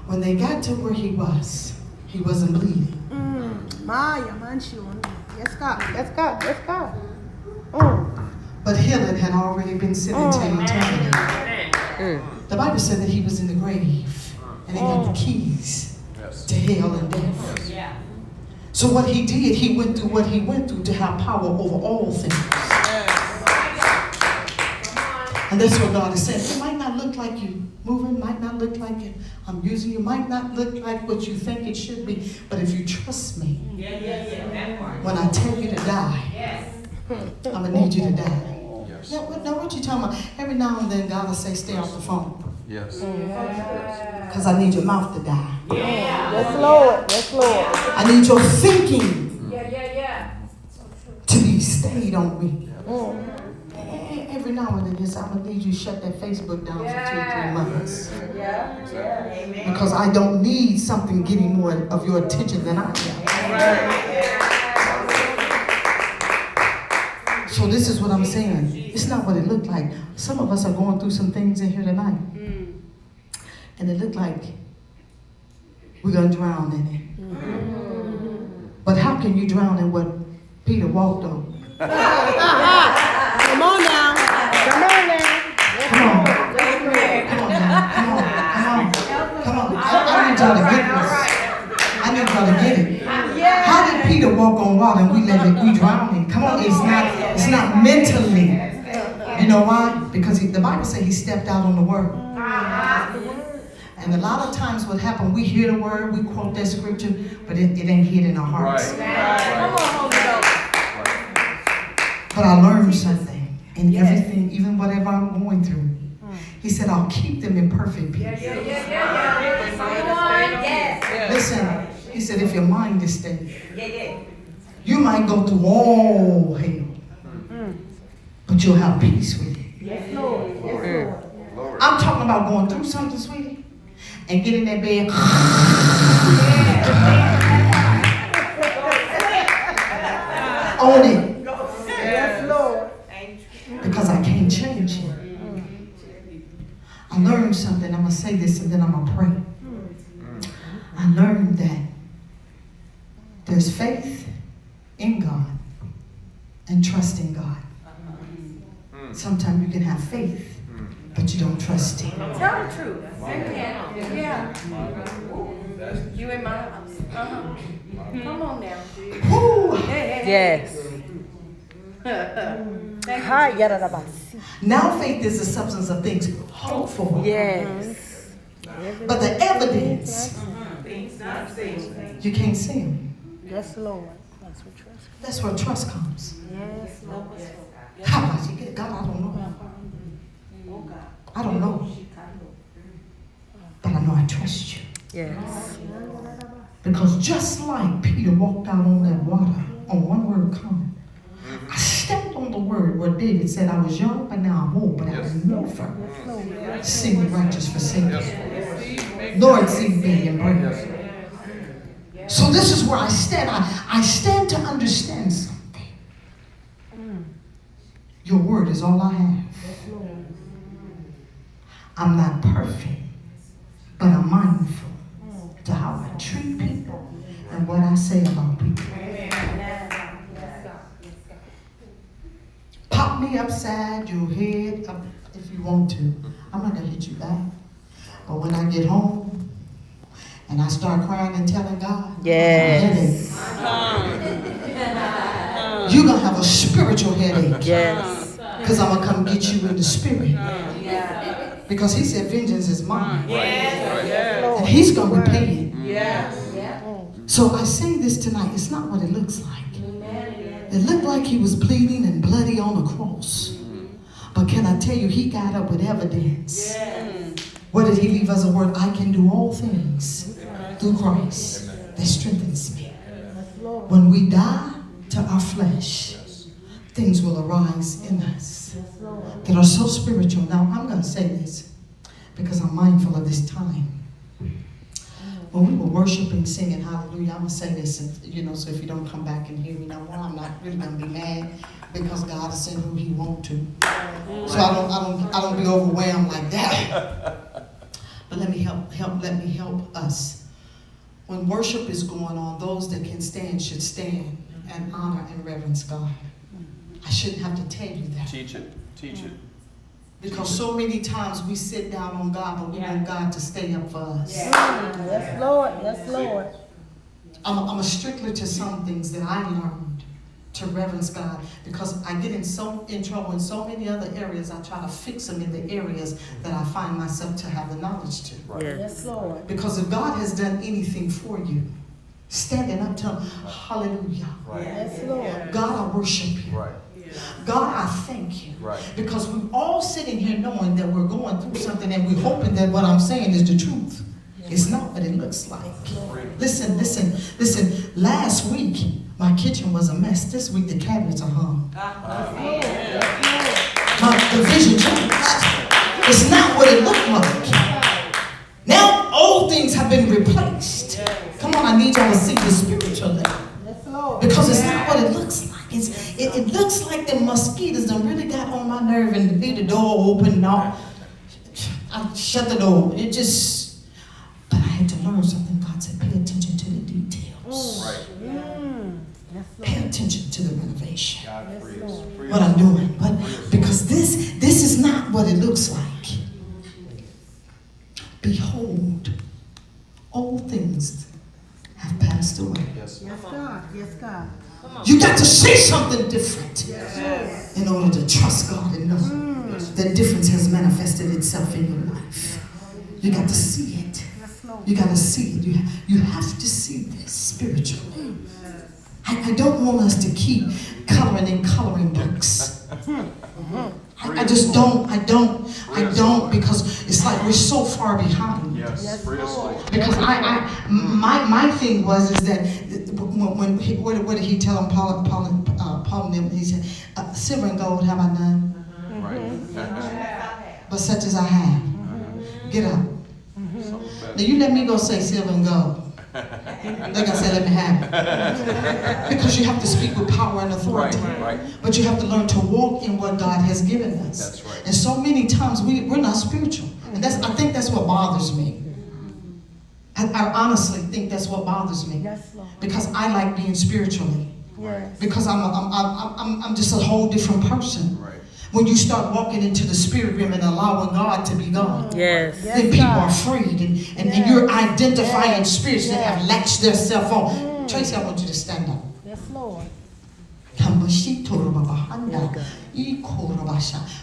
Speaker 1: When they got to where he wasn't bleeding.
Speaker 2: Maya, Manchu. Yes, God. Yes, God. Yes, God.
Speaker 1: But healing had already been cemented. The Bible said that he was in the grave and they got the keys to hell and death.
Speaker 4: Yeah.
Speaker 1: So what he did, he went through what he went through to have power over all things. And that's what God is saying. It might not look like you moving, might not look like it. I'm using you, might not look like what you think it should be. But if you trust me, when I tell you to die, I'm going to need you to die. Now, what you talking about? Every now and then God will say, stay off the phone.
Speaker 5: Yes.
Speaker 1: Because I need your mouth to die.
Speaker 2: Yes, Lord. Yes, Lord.
Speaker 1: I need your thinking to be stayed on me. Every now and then, yes, I'm going to need you to shut that Facebook down for 2-3 months. Because I don't need something getting more of your attention than I am. So this is what I'm saying. It's not what it looked like. Some of us are going through some things in here tonight. And it looked like we're going to drown in it. But how can you drown in what Peter walked on?
Speaker 2: Come on now. Come on now.
Speaker 1: Come on. Come on now. Come on. I need y'all to get this. I need y'all to get it. How did Peter walk on water and we drowning? Come on, it's not mentally. You know why? Because the Bible says he stepped out on the word. And a lot of times what happened, we hear the word, we quote that scripture, but it ain't hid in our hearts. But I learned something in everything, even whatever I'm going through. He said, I'll keep them in perfect peace. Listen, he said, if your mind is steady, you might go through all hell, but you'll have peace with it.
Speaker 2: Yes, Lord. Yes, Lord.
Speaker 1: I'm talking about going through something, sweetie, and get in that bed. Own it.
Speaker 2: Yes, Lord.
Speaker 1: Because I can't change it. I learned something. I'm going to say this and then I'm going to pray. I learned that there's faith in God and trust in God. Sometimes you can have faith, but you don't trust Him.
Speaker 4: Tell the truth. Yeah. You in my house. Come on now.
Speaker 1: Woo!
Speaker 3: Yes.
Speaker 2: Hi, yadadabasi.
Speaker 1: Now faith is the substance of things hoped for.
Speaker 3: Yes.
Speaker 1: But the evidence, you can't see them.
Speaker 2: Yes, Lord. That's what trust.
Speaker 1: That's where trust comes.
Speaker 2: Yes, Lord.
Speaker 1: How much you get? God, I don't know. I don't know. But I know I trust you.
Speaker 3: Yes.
Speaker 1: Because just like Peter walked out on that water on one word come, I stepped on the word where David said, I was young, but now I'm old, but I will never see the righteous forsaken. Lord, see me and bring. So this is where I stand. I stand to understand something. Your word is all I have. I'm not perfect, but I'm mindful to how I treat people and what I say about people. Pop me upside your head up if you want to. I'm not going to hit you back. But when I get home and I start crying and telling God,
Speaker 3: Yes.
Speaker 1: you're going to have a spiritual headache.
Speaker 3: Yes.
Speaker 1: Because I'm going to come get you in the spirit. Because He said vengeance is mine. And He's going to repay it. So I say this tonight. It's not what it looks like. It looked like He was bleeding and bloody on a cross. But can I tell you, He got up with evidence. What did He leave as a word? I can do all things through Christ that strengthens me. When we die to our flesh, things will arise in us that are so spiritual. Now, I'm going to say this because I'm mindful of this time. When we were worshiping, singing hallelujah, I'm going to say this, so if you don't come back and hear me no more, I'm not really going to be mad because God has sent who He wants to. So I don't be overwhelmed like that. But let me help us. When worship is going on, those that can stand should stand and honor and reverence God. I shouldn't have to tell you that.
Speaker 5: Teach it. Teach it.
Speaker 1: Because so many times we sit down on God, but we want God to stay up for us.
Speaker 2: Yes, Lord. Yes, Lord.
Speaker 1: I'm a stickler to some things that I learned to reverence God, because I get in trouble in so many other areas. I try to fix them in the areas that I find myself to have the knowledge to.
Speaker 2: Yes, Lord.
Speaker 1: Because if God has done anything for you, standing up to Him, hallelujah.
Speaker 2: Yes, Lord.
Speaker 1: God, I worship you. God, I thank you. Because we're all sitting here knowing that we're going through something, and we're hoping that what I'm saying is the truth. It's not what it looks like. Listen. Last week, my kitchen was a mess. This week, the cabinets are hung. The vision changed. It's not what it looked like. Now, old things have been replaced. Come on, I need y'all to see this spiritually. Because it's not what it looks like. It looks like the mosquitoes done really got on my nerve and leave the door open and all. I shut the door. But I had to learn something. God said, pay attention to the details. Pay attention to the renovation. What I'm doing. But because this is not what it looks like. Behold, all things have passed away.
Speaker 2: Yes, God. Yes, God.
Speaker 1: You got to say something different in order to trust God and know that difference has manifested itself in your life. You got to see it. You got to see it. You have to see this spiritually. I don't want us to keep coloring in coloring books. I just don't. I don't, because it's like we're so far behind. Because my thing was that when what did he tell him? Paul and them, he said, silver and gold have I none, but such as I have. Get up. Now you let me go say silver and gold. They're going to say, let me have it. Because you have to speak with power and authority. But you have to learn to walk in what God has given us. And so many times we're not spiritual. And I think that's what bothers me. I honestly think that's what bothers me. Because I like being spiritually. Because I'm just a whole different person. When you start walking into the spirit realm and allowing God to be God, then people are freed, and you're identifying spirits that have latched themselves on. Tracy, I want you to stand up.
Speaker 2: Yes, Lord.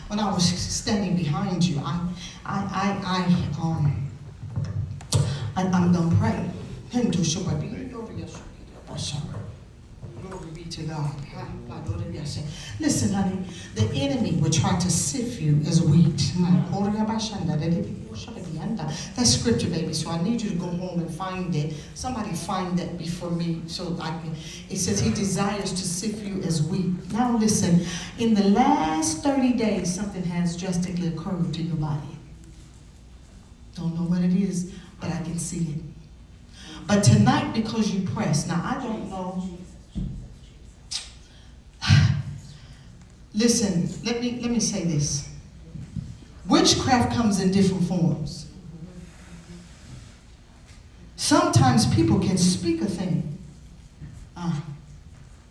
Speaker 1: When I was standing behind you, I'm gonna pray. Glory be to God. Listen, honey, the enemy will try to sift you as wheat. That's scripture, baby, so I need you to go home and find it. Somebody find that before me so I can. It says he desires to sift you as wheat. Now listen, in the last 30 days, something has drastically occurred to your body. Don't know what it is, but I can see it. But tonight, because you pressed, now I don't know. Listen, let me say this. Witchcraft comes in different forms. Sometimes people can speak a thing,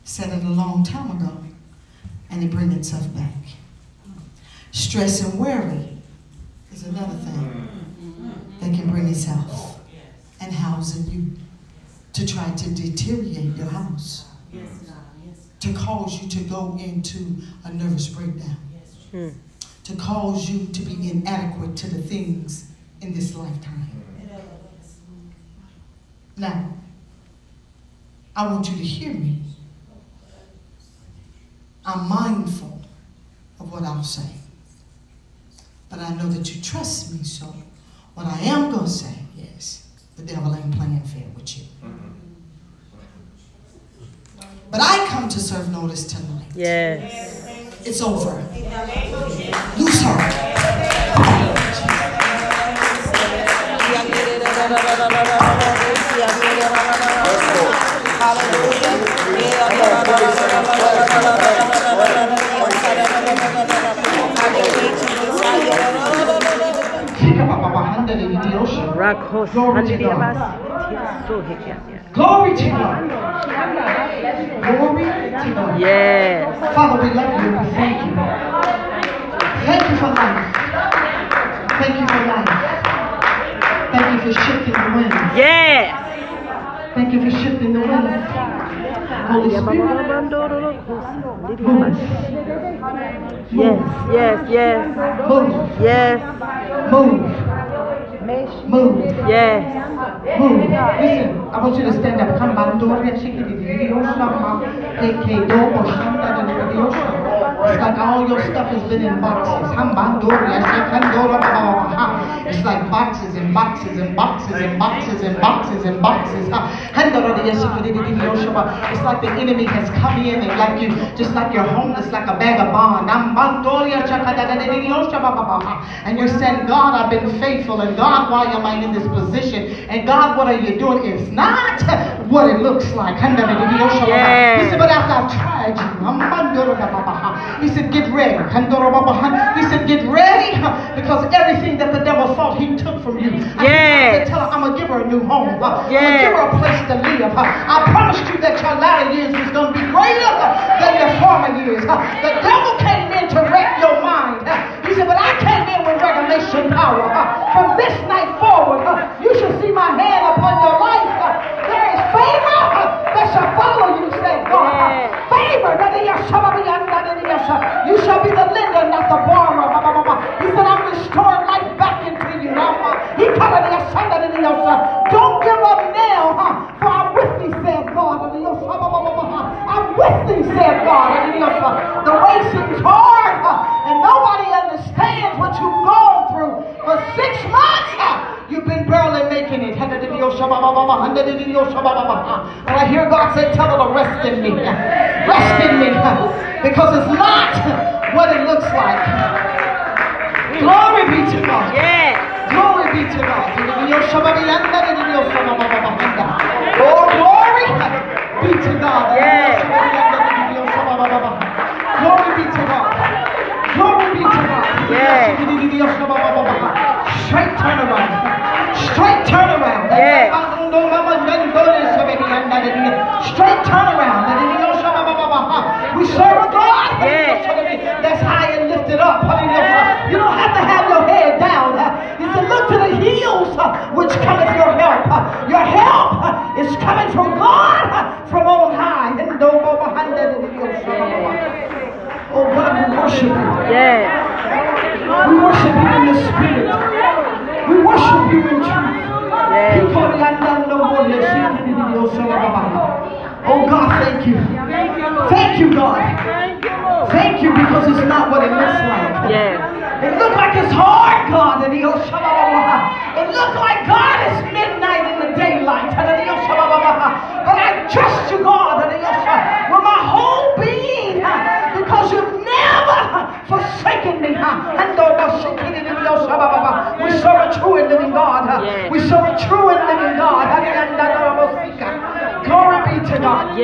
Speaker 1: said it a long time ago, and it brings itself back. Stress and worry is another thing that can bring itself and house in you to try to deteriorate your house. To cause you to go into a nervous breakdown. To cause you to be inadequate to the things in this lifetime. Now, I want you to hear me. I'm mindful of what I'll say. But I know that you trust me, so what I am going to say is the devil ain't playing fair with you. But I come to serve notice tonight.
Speaker 3: Yes.
Speaker 1: It's over. Loose her. Glory to God. Glory to God. Glory to God.
Speaker 3: Yes.
Speaker 1: Father, we love you and we thank you. Thank you for life. Thank you for life. Thank you for shifting the wind.
Speaker 3: Yes.
Speaker 1: Thank you for shifting the wind. Holy Spirit, move.
Speaker 3: Yes, yes, yes.
Speaker 1: Move.
Speaker 3: Yes,
Speaker 1: Move. Move.
Speaker 3: yes.
Speaker 1: Move. Listen, I want you to stand up. Come on, it's like all your stuff has been in boxes. It's like boxes and boxes and boxes and boxes and boxes and boxes. It's like the enemy has come in and like you, just like you're homeless, like a bag of bond. And you're saying, God, I've been faithful, and God, why am I in this position? And God, what are you doing? It's not what it looks like. He said, but after I've tried you, he said, get ready. He said, get ready, because everything that the devil thought he took from you, I said, tell her, I'm going to give her a new home. I'm going to give her a place to live. I promised you that your latter years was going to be greater than your former years. The devil came in to wreck your mind. He said, but I came in with revelation power. From this night forward, you shall see my hand upon your life. There is favor that shall follow you, said God. Favor. You shall be the lender, not the borrower. He said, I'm restoring life back into you. Don't give up now, for I'm with thee, said God. I'm with thee, said God. The way seems hard, and nobody understands what you've gone through. For 6 months, you've been barely making it. And I hear God say, tell her to rest in me. Rest in me. Because it's not what it looks like. Glory be to God. Glory be to God. Oh, glory be to God. Glory be to God. Glory be to God. Straight turnaround. Straight turnaround. Straight turnaround. We serve a God that's high and lifted up. You don't have to have your head down. He said, look to the hills which cometh your help. Your help is coming from God from on high. Oh God, we worship you. We worship you in the spirit. We worship you in truth. Oh God, thank you. Thank you, God. Thank you, because it's not what it looks like. It looks like it's hard, God. It looks like, God, it's midnight in the daylight. But I trust you, God, with my whole being, because you've never forsaken me. We serve a true and living God. We serve a true and living God. Glory be to God.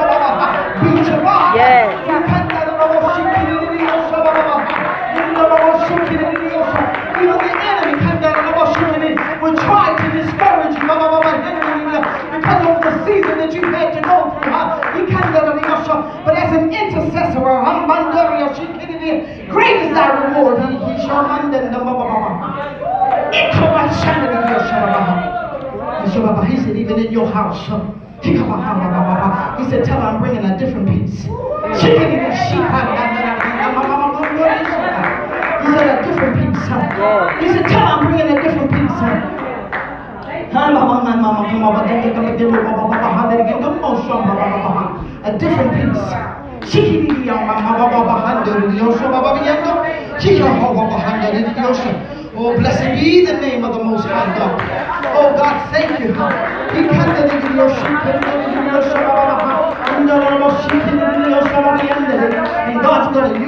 Speaker 1: Glory be to God. Even the enemy will try to discourage you because of the season that you had to go through. But as an intercessor, great is thy reward. He said, even in your house, he said, tell her I'm bringing a different peace. He said, a different peace. He said, tell her I'm bringing a different peace. A different peace. Oh, blessed be the name of the Most High God. Oh, God, thank you. And God's going to use her.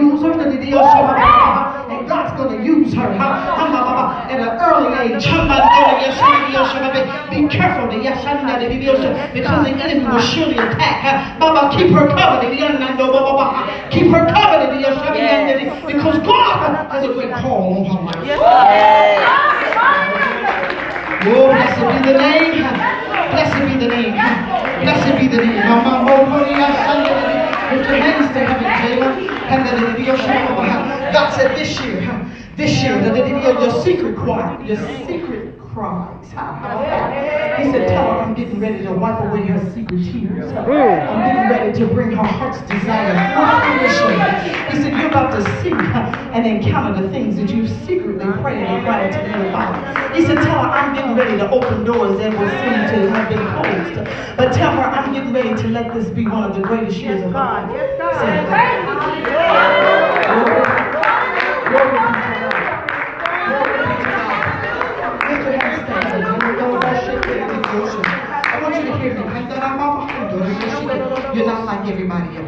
Speaker 1: And God's going to use her at an early age. Be careful, because the enemy will surely attack. Baba, keep her covered. Keep her covered, because God has a great call on her life. Oh, blessed be the name. Blessed be the name. Blessed be the name. your hands to heaven, Taylor. God said this year, your secret choir, your secret cries. He said, tell her I'm getting ready to wipe away her secret tears. I'm getting ready to bring her heart's desire fruition. He said, you're about to see and encounter the things that you secretly prayed and cried to me about. He said, tell her I'm getting ready to open doors that will seem to have been closed. But tell her I'm getting ready to let this be one of the greatest years of her life. Yes, God. Glory be to God. Lift your hands to heaven. I want you to hear me. You're not like everybody else.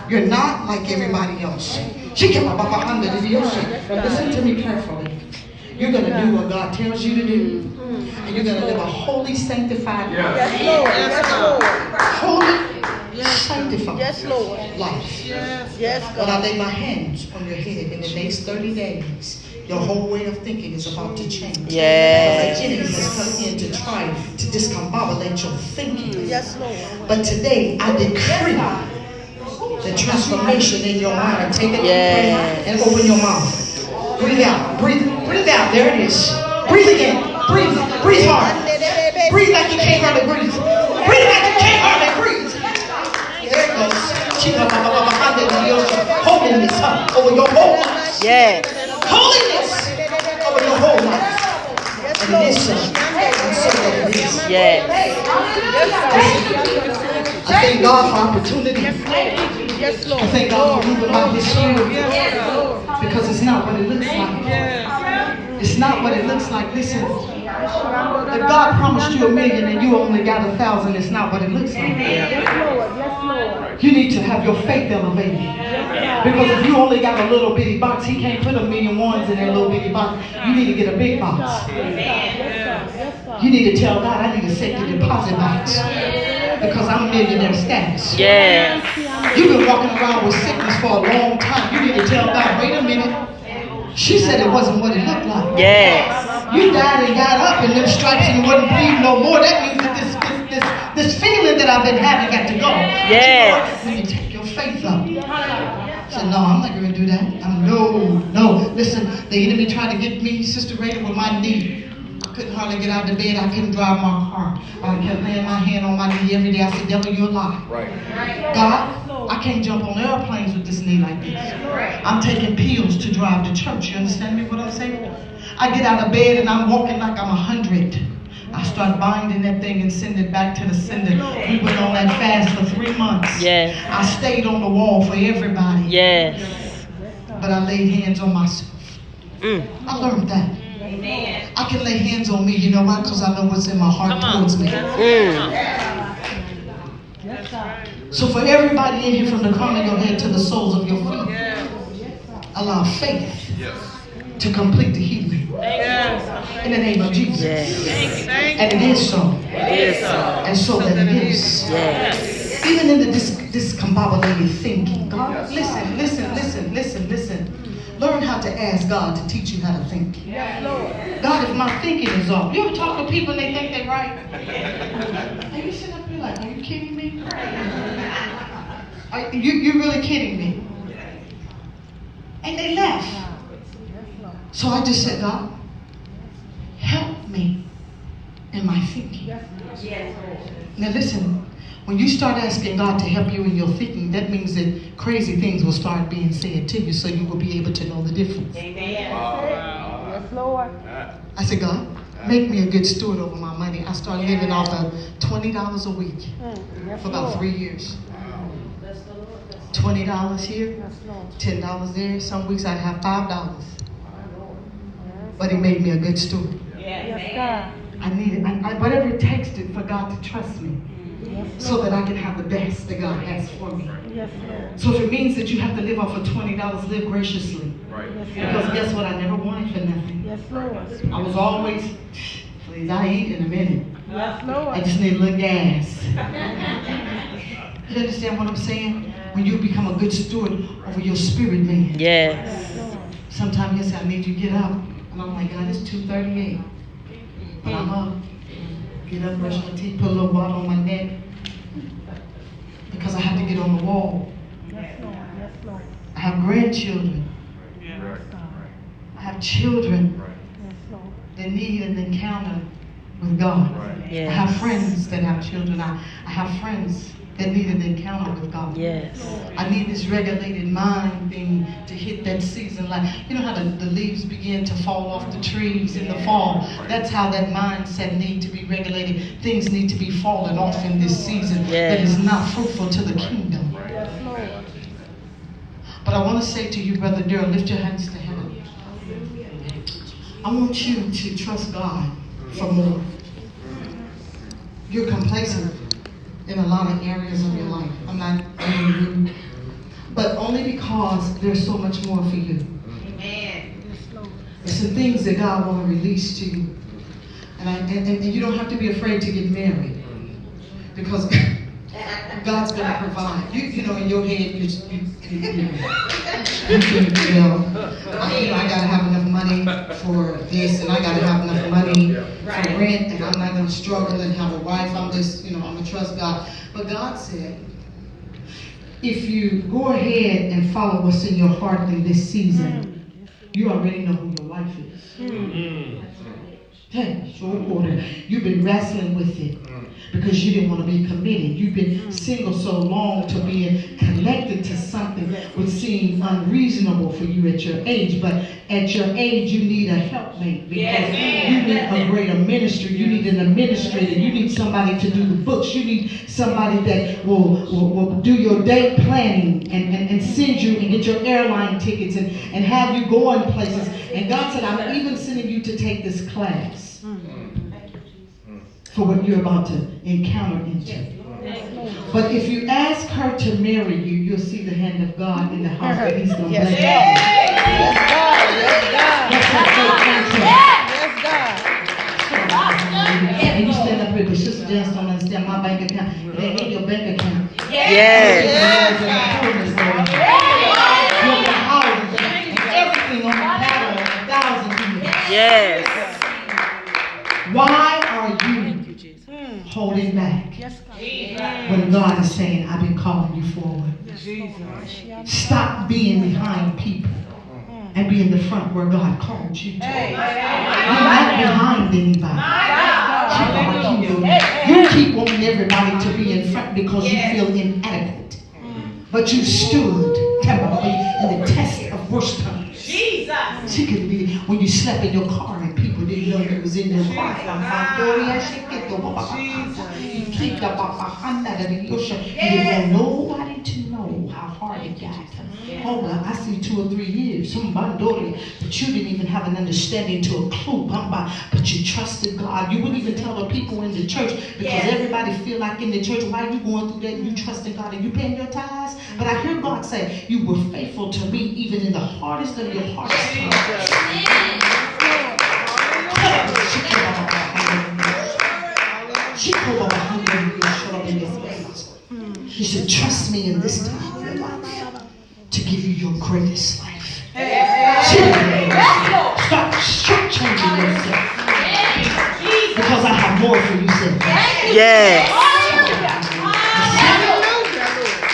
Speaker 1: You're not like everybody else. Listen to me carefully. You're going to do what God tells you to do. And you're going to live a holy, sanctified life.
Speaker 2: Yes, Lord. Yes, Lord.
Speaker 1: Holy, sanctified life.
Speaker 2: Yes,
Speaker 1: When
Speaker 2: God.
Speaker 1: I lay my hands on your head in the next 30 days, your whole way of thinking is about to change.
Speaker 3: Yes.
Speaker 1: The enemy has come in to try to discombobulate your thinking.
Speaker 2: Yes, Lord.
Speaker 1: But today, I decree the transformation in your mind. Take it and open your mouth. Breathe out. Breathe out. There it is. Breathe again. Breathe. Breathe hard. Breathe like you can't hardly breathe. Breathe like you can't hardly breathe. There it goes. Holiness over your whole life.
Speaker 3: Yes.
Speaker 1: Holiness over your whole life. And it is so. And so that it is.
Speaker 3: Yes.
Speaker 1: I thank God for opportunity.
Speaker 2: Yes, Lord.
Speaker 1: I thank God for moving by His Spirit. Because it's not what it looks like. It's not what it looks like. Listen, if God promised you $1 million and you only got 1,000, it's not what it looks like. You need to have your faith elevated. Because if you only got a little bitty box, He can't put $1 million in that little bitty box. You need to get a big box. You need to tell God, I need a safety deposit box. Because I'm millionaire status.
Speaker 3: Yes.
Speaker 1: You've been walking around with sickness for a long time. You need to tell God, wait a minute. She said it wasn't what it looked like.
Speaker 3: Yes.
Speaker 1: You died and got up and them stripes and you wasn't bleeding no more. That means that this feeling that I've been having got to go.
Speaker 3: Yes.
Speaker 1: When you take your faith up. I said, no, I'm not going to do that. No. Listen, the enemy tried to get me, Sister Rita, with my knee. I couldn't hardly get out of bed. I couldn't drive my car. I kept laying my hand on my knee every day. I said, devil, you're a lie.
Speaker 5: Right.
Speaker 1: God, I can't jump on airplanes with this knee like this. I'm taking pills to drive to church. You understand me what I'm saying? I get out of bed and I'm walking like I'm 100. I start binding that thing and send it back to the sender. We went on that fast for 3 months.
Speaker 3: Yes.
Speaker 1: I stayed on the wall for everybody.
Speaker 3: Yes.
Speaker 1: But I laid hands on myself. I learned that.
Speaker 4: Amen.
Speaker 1: I can lay hands on me, you know why? Because I know what's in my heart towards me. So for everybody in here, from the crown of your head to the soles of your feet, allow faith to complete the healing. In the name of Jesus.
Speaker 3: Yes.
Speaker 1: And it is so.
Speaker 3: It is so.
Speaker 1: And so that it is.
Speaker 3: Yes.
Speaker 1: Even in the discombobulated thinking. God, listen. Learn how to ask God to teach you how to think. God, if my thinking is off. You ever talk to people and they think they're right? And you sit up here like, are you kidding me? You're really kidding me? And they left. So I just said, God, help me in my thinking. Now listen, when you start asking God to help you in your thinking, that means that crazy things will start being said to you, so you will be able to know the difference.
Speaker 4: Amen.
Speaker 2: Yes, Lord.
Speaker 1: I said, God, make me a good steward over my money. I started living off of $20 a week for about 3 years. $20 here, $10 there. Some weeks I'd have $5. But He made me a good steward.
Speaker 2: Yes, God.
Speaker 1: I need it. Whatever it takes for God to trust me, so that I can have the best that God has for me.
Speaker 2: Yes, Lord.
Speaker 1: So if it means that you have to live off of $20, live graciously.
Speaker 5: Right.
Speaker 1: Because guess what? I never wanted for nothing.
Speaker 2: Yes, Lord.
Speaker 1: I was always, please, I eat in a minute.
Speaker 2: Yes,
Speaker 1: I
Speaker 2: Lord.
Speaker 1: just need a little gas. You understand what I'm saying? When you become a good steward over your spirit, man.
Speaker 3: Yes.
Speaker 1: Sometimes yes, I need you to get up. And I'm like, God, it's 2:38. But I'm up. Get up, brush my teeth, put a little water on my neck. because I have to get on the wall.
Speaker 2: Yes, Lord. Yes, Lord.
Speaker 1: I have grandchildren.
Speaker 2: Yes, God.
Speaker 1: I have children
Speaker 2: Yes, Lord.
Speaker 1: that need an encounter with God.
Speaker 3: Yes.
Speaker 1: I have friends that have children. I have friends that need an encounter with God.
Speaker 3: Yes.
Speaker 1: I need this regulated mind thing to hit that season. Like, you know how the leaves begin to fall off the trees in the fall? That's how that mindset needs to be regulated. Things need to be falling off in this season that is not fruitful to the kingdom.
Speaker 2: Yes, Lord.
Speaker 1: But I want to say to you, Brother Darrell, lift your hands to heaven. I want you to trust God for more. You're complacent in a lot of areas of your life. I'm not blaming you, but only because there's so much more for you. There's some things that God want to release to you, and you don't have to be afraid to get married, because God's going to provide. You know, in your head, I got to have enough money for this, and I got to have enough money for rent, and I'm not going to struggle and have a wife. I'm just, I'm going to trust God. But God said, if you go ahead and follow what's in your heart in this season, you already know who your wife is. Hey, you've been wrestling with it because you didn't want to be committed. You've been single so long to being connected to something would seem unreasonable for you at your age. But at your age, you need a helpmate because you need a greater ministry. You need an administrator. You need somebody to do the books. You need somebody that will do your date planning and send you and get your airline tickets and have you going places. And God said, I'm even sending you to take this class for what you're about to encounter into. But if you ask her to marry you, you'll see the hand of God in the house that He's going to bless you.
Speaker 2: Yes, God.
Speaker 1: And you stand up here, but Sister Janice don't understand my bank account. It ain't in your bank account.
Speaker 3: Yes.
Speaker 1: You have the houses and everything on the pattern of 1,000 people.
Speaker 3: Yes.
Speaker 1: Why are you holding back when God is saying, I've been calling you forward? Stop being behind people and be in the front where God called you to. You're not behind anybody. You keep wanting everybody to be in front because you feel inadequate. But you stood in the test of worst times. She could be when you slept in your car and people didn't know you was in your car. You didn't want nobody to know how hard it got. Oh, well, I see 2 or 3 years. But you didn't even have an understanding to a clue. But you trusted God. You wouldn't even tell the people in the church because everybody feel like in the church, why are you going through that? You trusted God and you paying your tithes. But I hear God say, you were faithful to me even in the hardest of your hardest times. He said, trust me in this time of your life to give you your greatest life. Stop changing yourself. Because I have more for you, sir.
Speaker 3: Yes.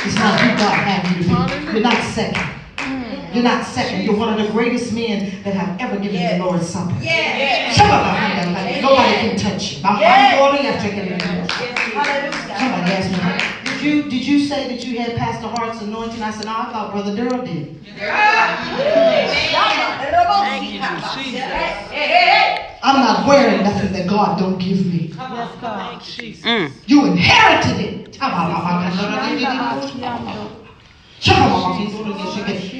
Speaker 1: It's not who God had you to be. You're not second. You're not second. You're one of the greatest men that have ever given the Lord supper. Nobody can touch you. Somebody asked me, did you say that you had Pastor Hart's anointing? I said, no, I thought Brother Durrell did. I'm not wearing nothing that God don't give me. You inherited it.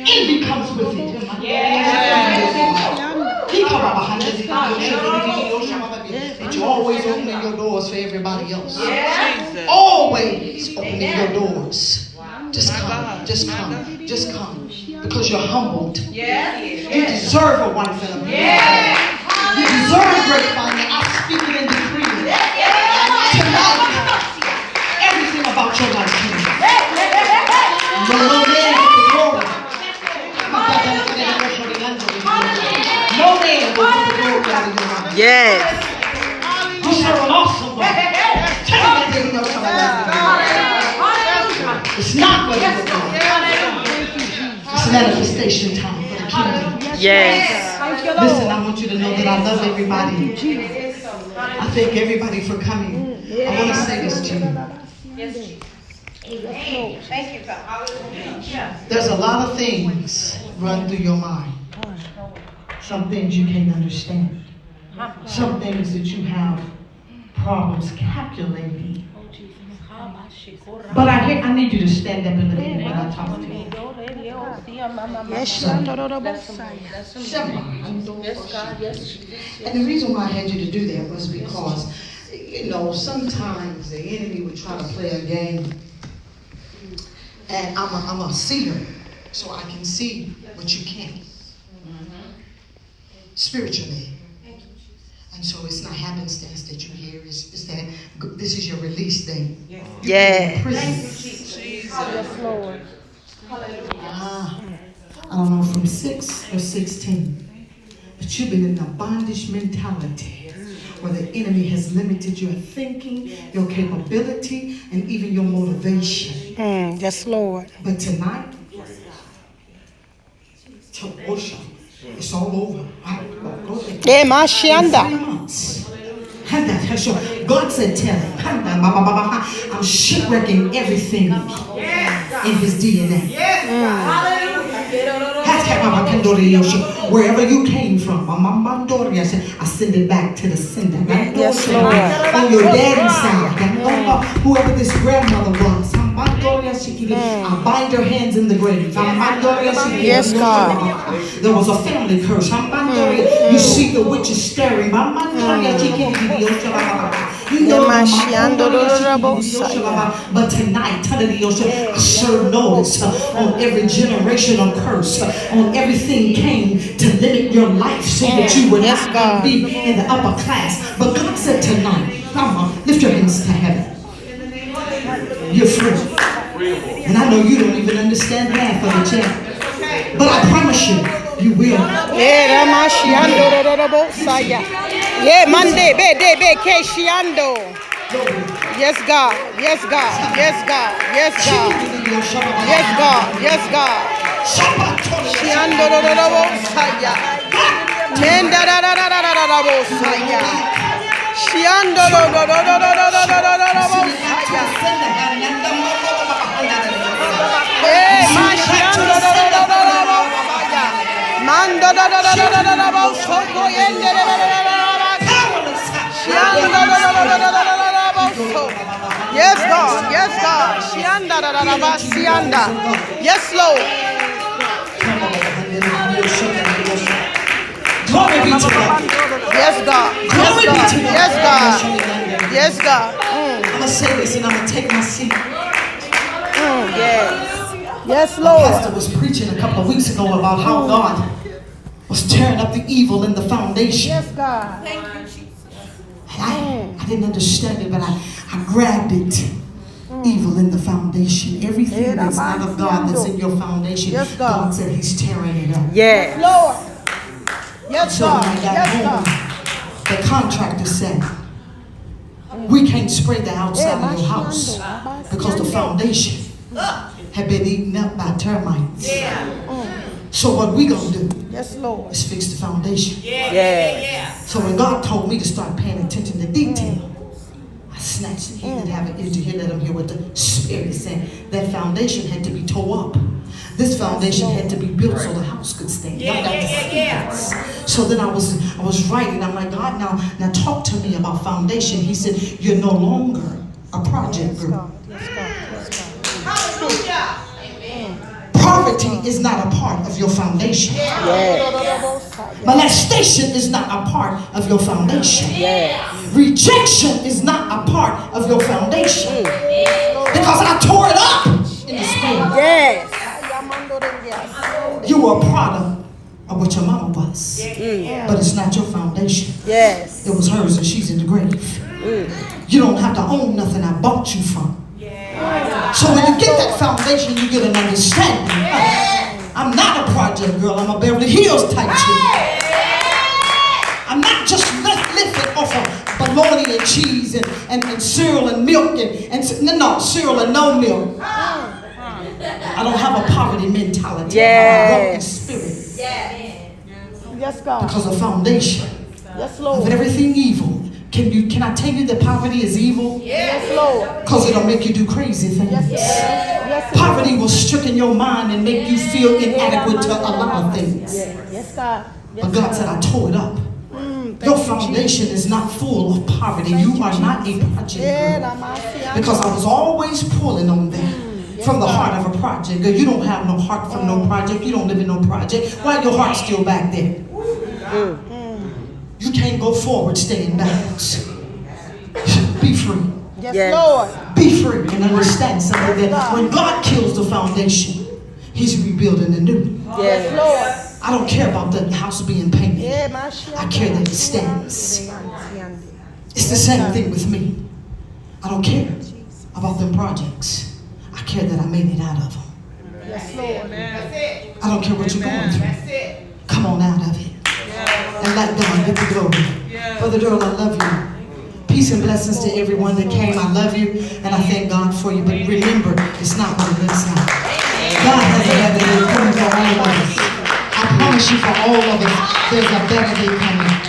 Speaker 1: Envy comes with it. That you're always opening your doors for everybody else. Always opening your doors. Just come, just come, just come. Because you're humbled. You deserve a wife and a man. You deserve a great family. I speak it and decree it. Tonight, everything about your life changes. No man with the glory. No man will put the glory out of your life.
Speaker 3: Yes.
Speaker 1: You serve an awesome God. Tell me that you know somebody. manifestation time for the kingdom.
Speaker 3: Yes.
Speaker 2: Thank you, Lord.
Speaker 1: Listen, I want you to know that I love everybody. I thank everybody for coming. I want to say this to you.
Speaker 4: Thank you, God.
Speaker 1: There's a lot of things run through your mind. Some things you can't understand. Some things that you have problems calculating. But I need you to stand up and look at me when I talk to you.
Speaker 2: Yes,
Speaker 1: And the reason why I had you to do that was because, sometimes the enemy would try to play a game. And I'm a seer, so I can see what you can't. Spiritually. And so it's not happenstance that you hear. It's that this is your release day.
Speaker 3: Yeah.
Speaker 2: Yes, Lord.
Speaker 1: I don't know, from 6 or 16. But you've been in a bondage mentality where the enemy has limited your thinking, your capability, and even your motivation.
Speaker 2: Yes, Lord.
Speaker 1: But tonight, to worship, it's all over.
Speaker 2: Yeah, my Shanda.
Speaker 1: 3 months. God said, tell him, I'm shipwrecking everything in his DNA. Wherever you came from, I send it back to the sender.
Speaker 2: Yes, Lord.
Speaker 1: On your daddy's side, whoever this grandmother was, I bind her hands in the grave.
Speaker 2: Yes, God.
Speaker 1: There was a family curse. You see the witches staring. But tonight, I serve notice on every generational curse, on everything came to limit your life so that you would not be in the upper class. But God said tonight, come on, lift your hands to heaven. You're free. And I know you don't even understand half of it yet. But I promise you, you will.
Speaker 2: Yeah, my Shanda. Yeah, Monday, be Keshiando. Yes, God. Yes, God. Yes, God. Yes, God. Yes, God. Yes, God. Shiando Saya. Tenda Saya. Shiando Saya. Hey, my Shiando Saya. Mando Soko Yende. Yes, God. Yes, God. Shianda. Yes, Lord.
Speaker 1: Glory be to God.
Speaker 2: Yes, God.
Speaker 1: Glory be to God.
Speaker 2: Yes, God. Yes, God.
Speaker 1: I'm going to say this and I'm going to take my seat.
Speaker 2: Yes. Yes,
Speaker 1: The
Speaker 2: Lord.
Speaker 1: pastor was preaching a couple of weeks ago about how God was tearing up the evil in the foundation.
Speaker 2: Yes, God.
Speaker 1: And I didn't understand it, but I grabbed it. Evil in the foundation. Everything that's not of God that's in your foundation.
Speaker 2: Yes, God.
Speaker 1: God said he's tearing it up.
Speaker 3: Yes.
Speaker 2: Lord. Yes,
Speaker 1: So when
Speaker 2: God.
Speaker 1: I got
Speaker 2: Yes,
Speaker 1: home,
Speaker 2: God.
Speaker 1: the contractor said, we can't spray the outside of your house because the foundation had been eaten up by termites. So what we gonna do
Speaker 2: Yes, Lord.
Speaker 1: is fix the foundation.
Speaker 3: Yes.
Speaker 1: So when God told me to start paying attention to detail, I snatched it. He that have an ear to hear, let him hear what the Spirit is saying. That foundation had to be tore up. This foundation had to be built so the house could stand. Y'all got to see this. So then I was writing. I'm like, God, now talk to me about foundation. He said, you're no longer a project girl.
Speaker 2: Yes, God. Yes, God.
Speaker 4: Hallelujah.
Speaker 1: Poverty is not a part of your foundation. Molestation is not a part of your foundation. Rejection is not a part of your foundation. Because I tore it up in the spirit.
Speaker 3: Yes.
Speaker 1: You were a product of what your mama was. But it's not your foundation.
Speaker 3: Yes.
Speaker 1: It was hers and she's in the grave. You don't have to own nothing I bought you from. So when you get that foundation, you get an understanding. I'm not a project girl. I'm a Beverly Hills type chick. I'm not just lifted off of bologna and cheese and cereal and milk and cereal and no milk. I don't have a poverty mentality.
Speaker 3: Yes.
Speaker 1: I walk in spirit
Speaker 2: Yes, God.
Speaker 1: because of foundation
Speaker 2: Yes,
Speaker 1: of
Speaker 2: Lord.
Speaker 1: everything evil. Can I tell you that poverty is evil?
Speaker 2: Yes, Lord.
Speaker 1: Because it'll make you do crazy things.
Speaker 2: Yes,
Speaker 1: Poverty will stricken your mind and make you feel inadequate to a lot of things.
Speaker 2: Yes, God. Yes,
Speaker 1: But God said, I tore it up. Your foundation is not full of poverty. You are not a project girl. Because I was always pulling on them from the heart of a project. Girl, you don't have no heart from no project. You don't live in no project. Why your heart still back there? You can't go forward staying backwards. Be free.
Speaker 2: Yes, Lord.
Speaker 1: Be free and understand something that when God kills the foundation, He's rebuilding the new.
Speaker 2: Yes, Lord.
Speaker 1: I don't care about the house being painted. I care that it stands. It's the same thing with me. I don't care about them projects. I care that I made it out of them.
Speaker 2: Yes, Lord.
Speaker 1: I don't care what you're going through. Come on out of it. And let God get the glory. Brother Durrell, I love you. Peace and blessings to everyone that came. I love you and I thank God for you. But remember, it's not what it looks like. God has a better day coming for all of us. I promise you, for all of us, there's a better day coming.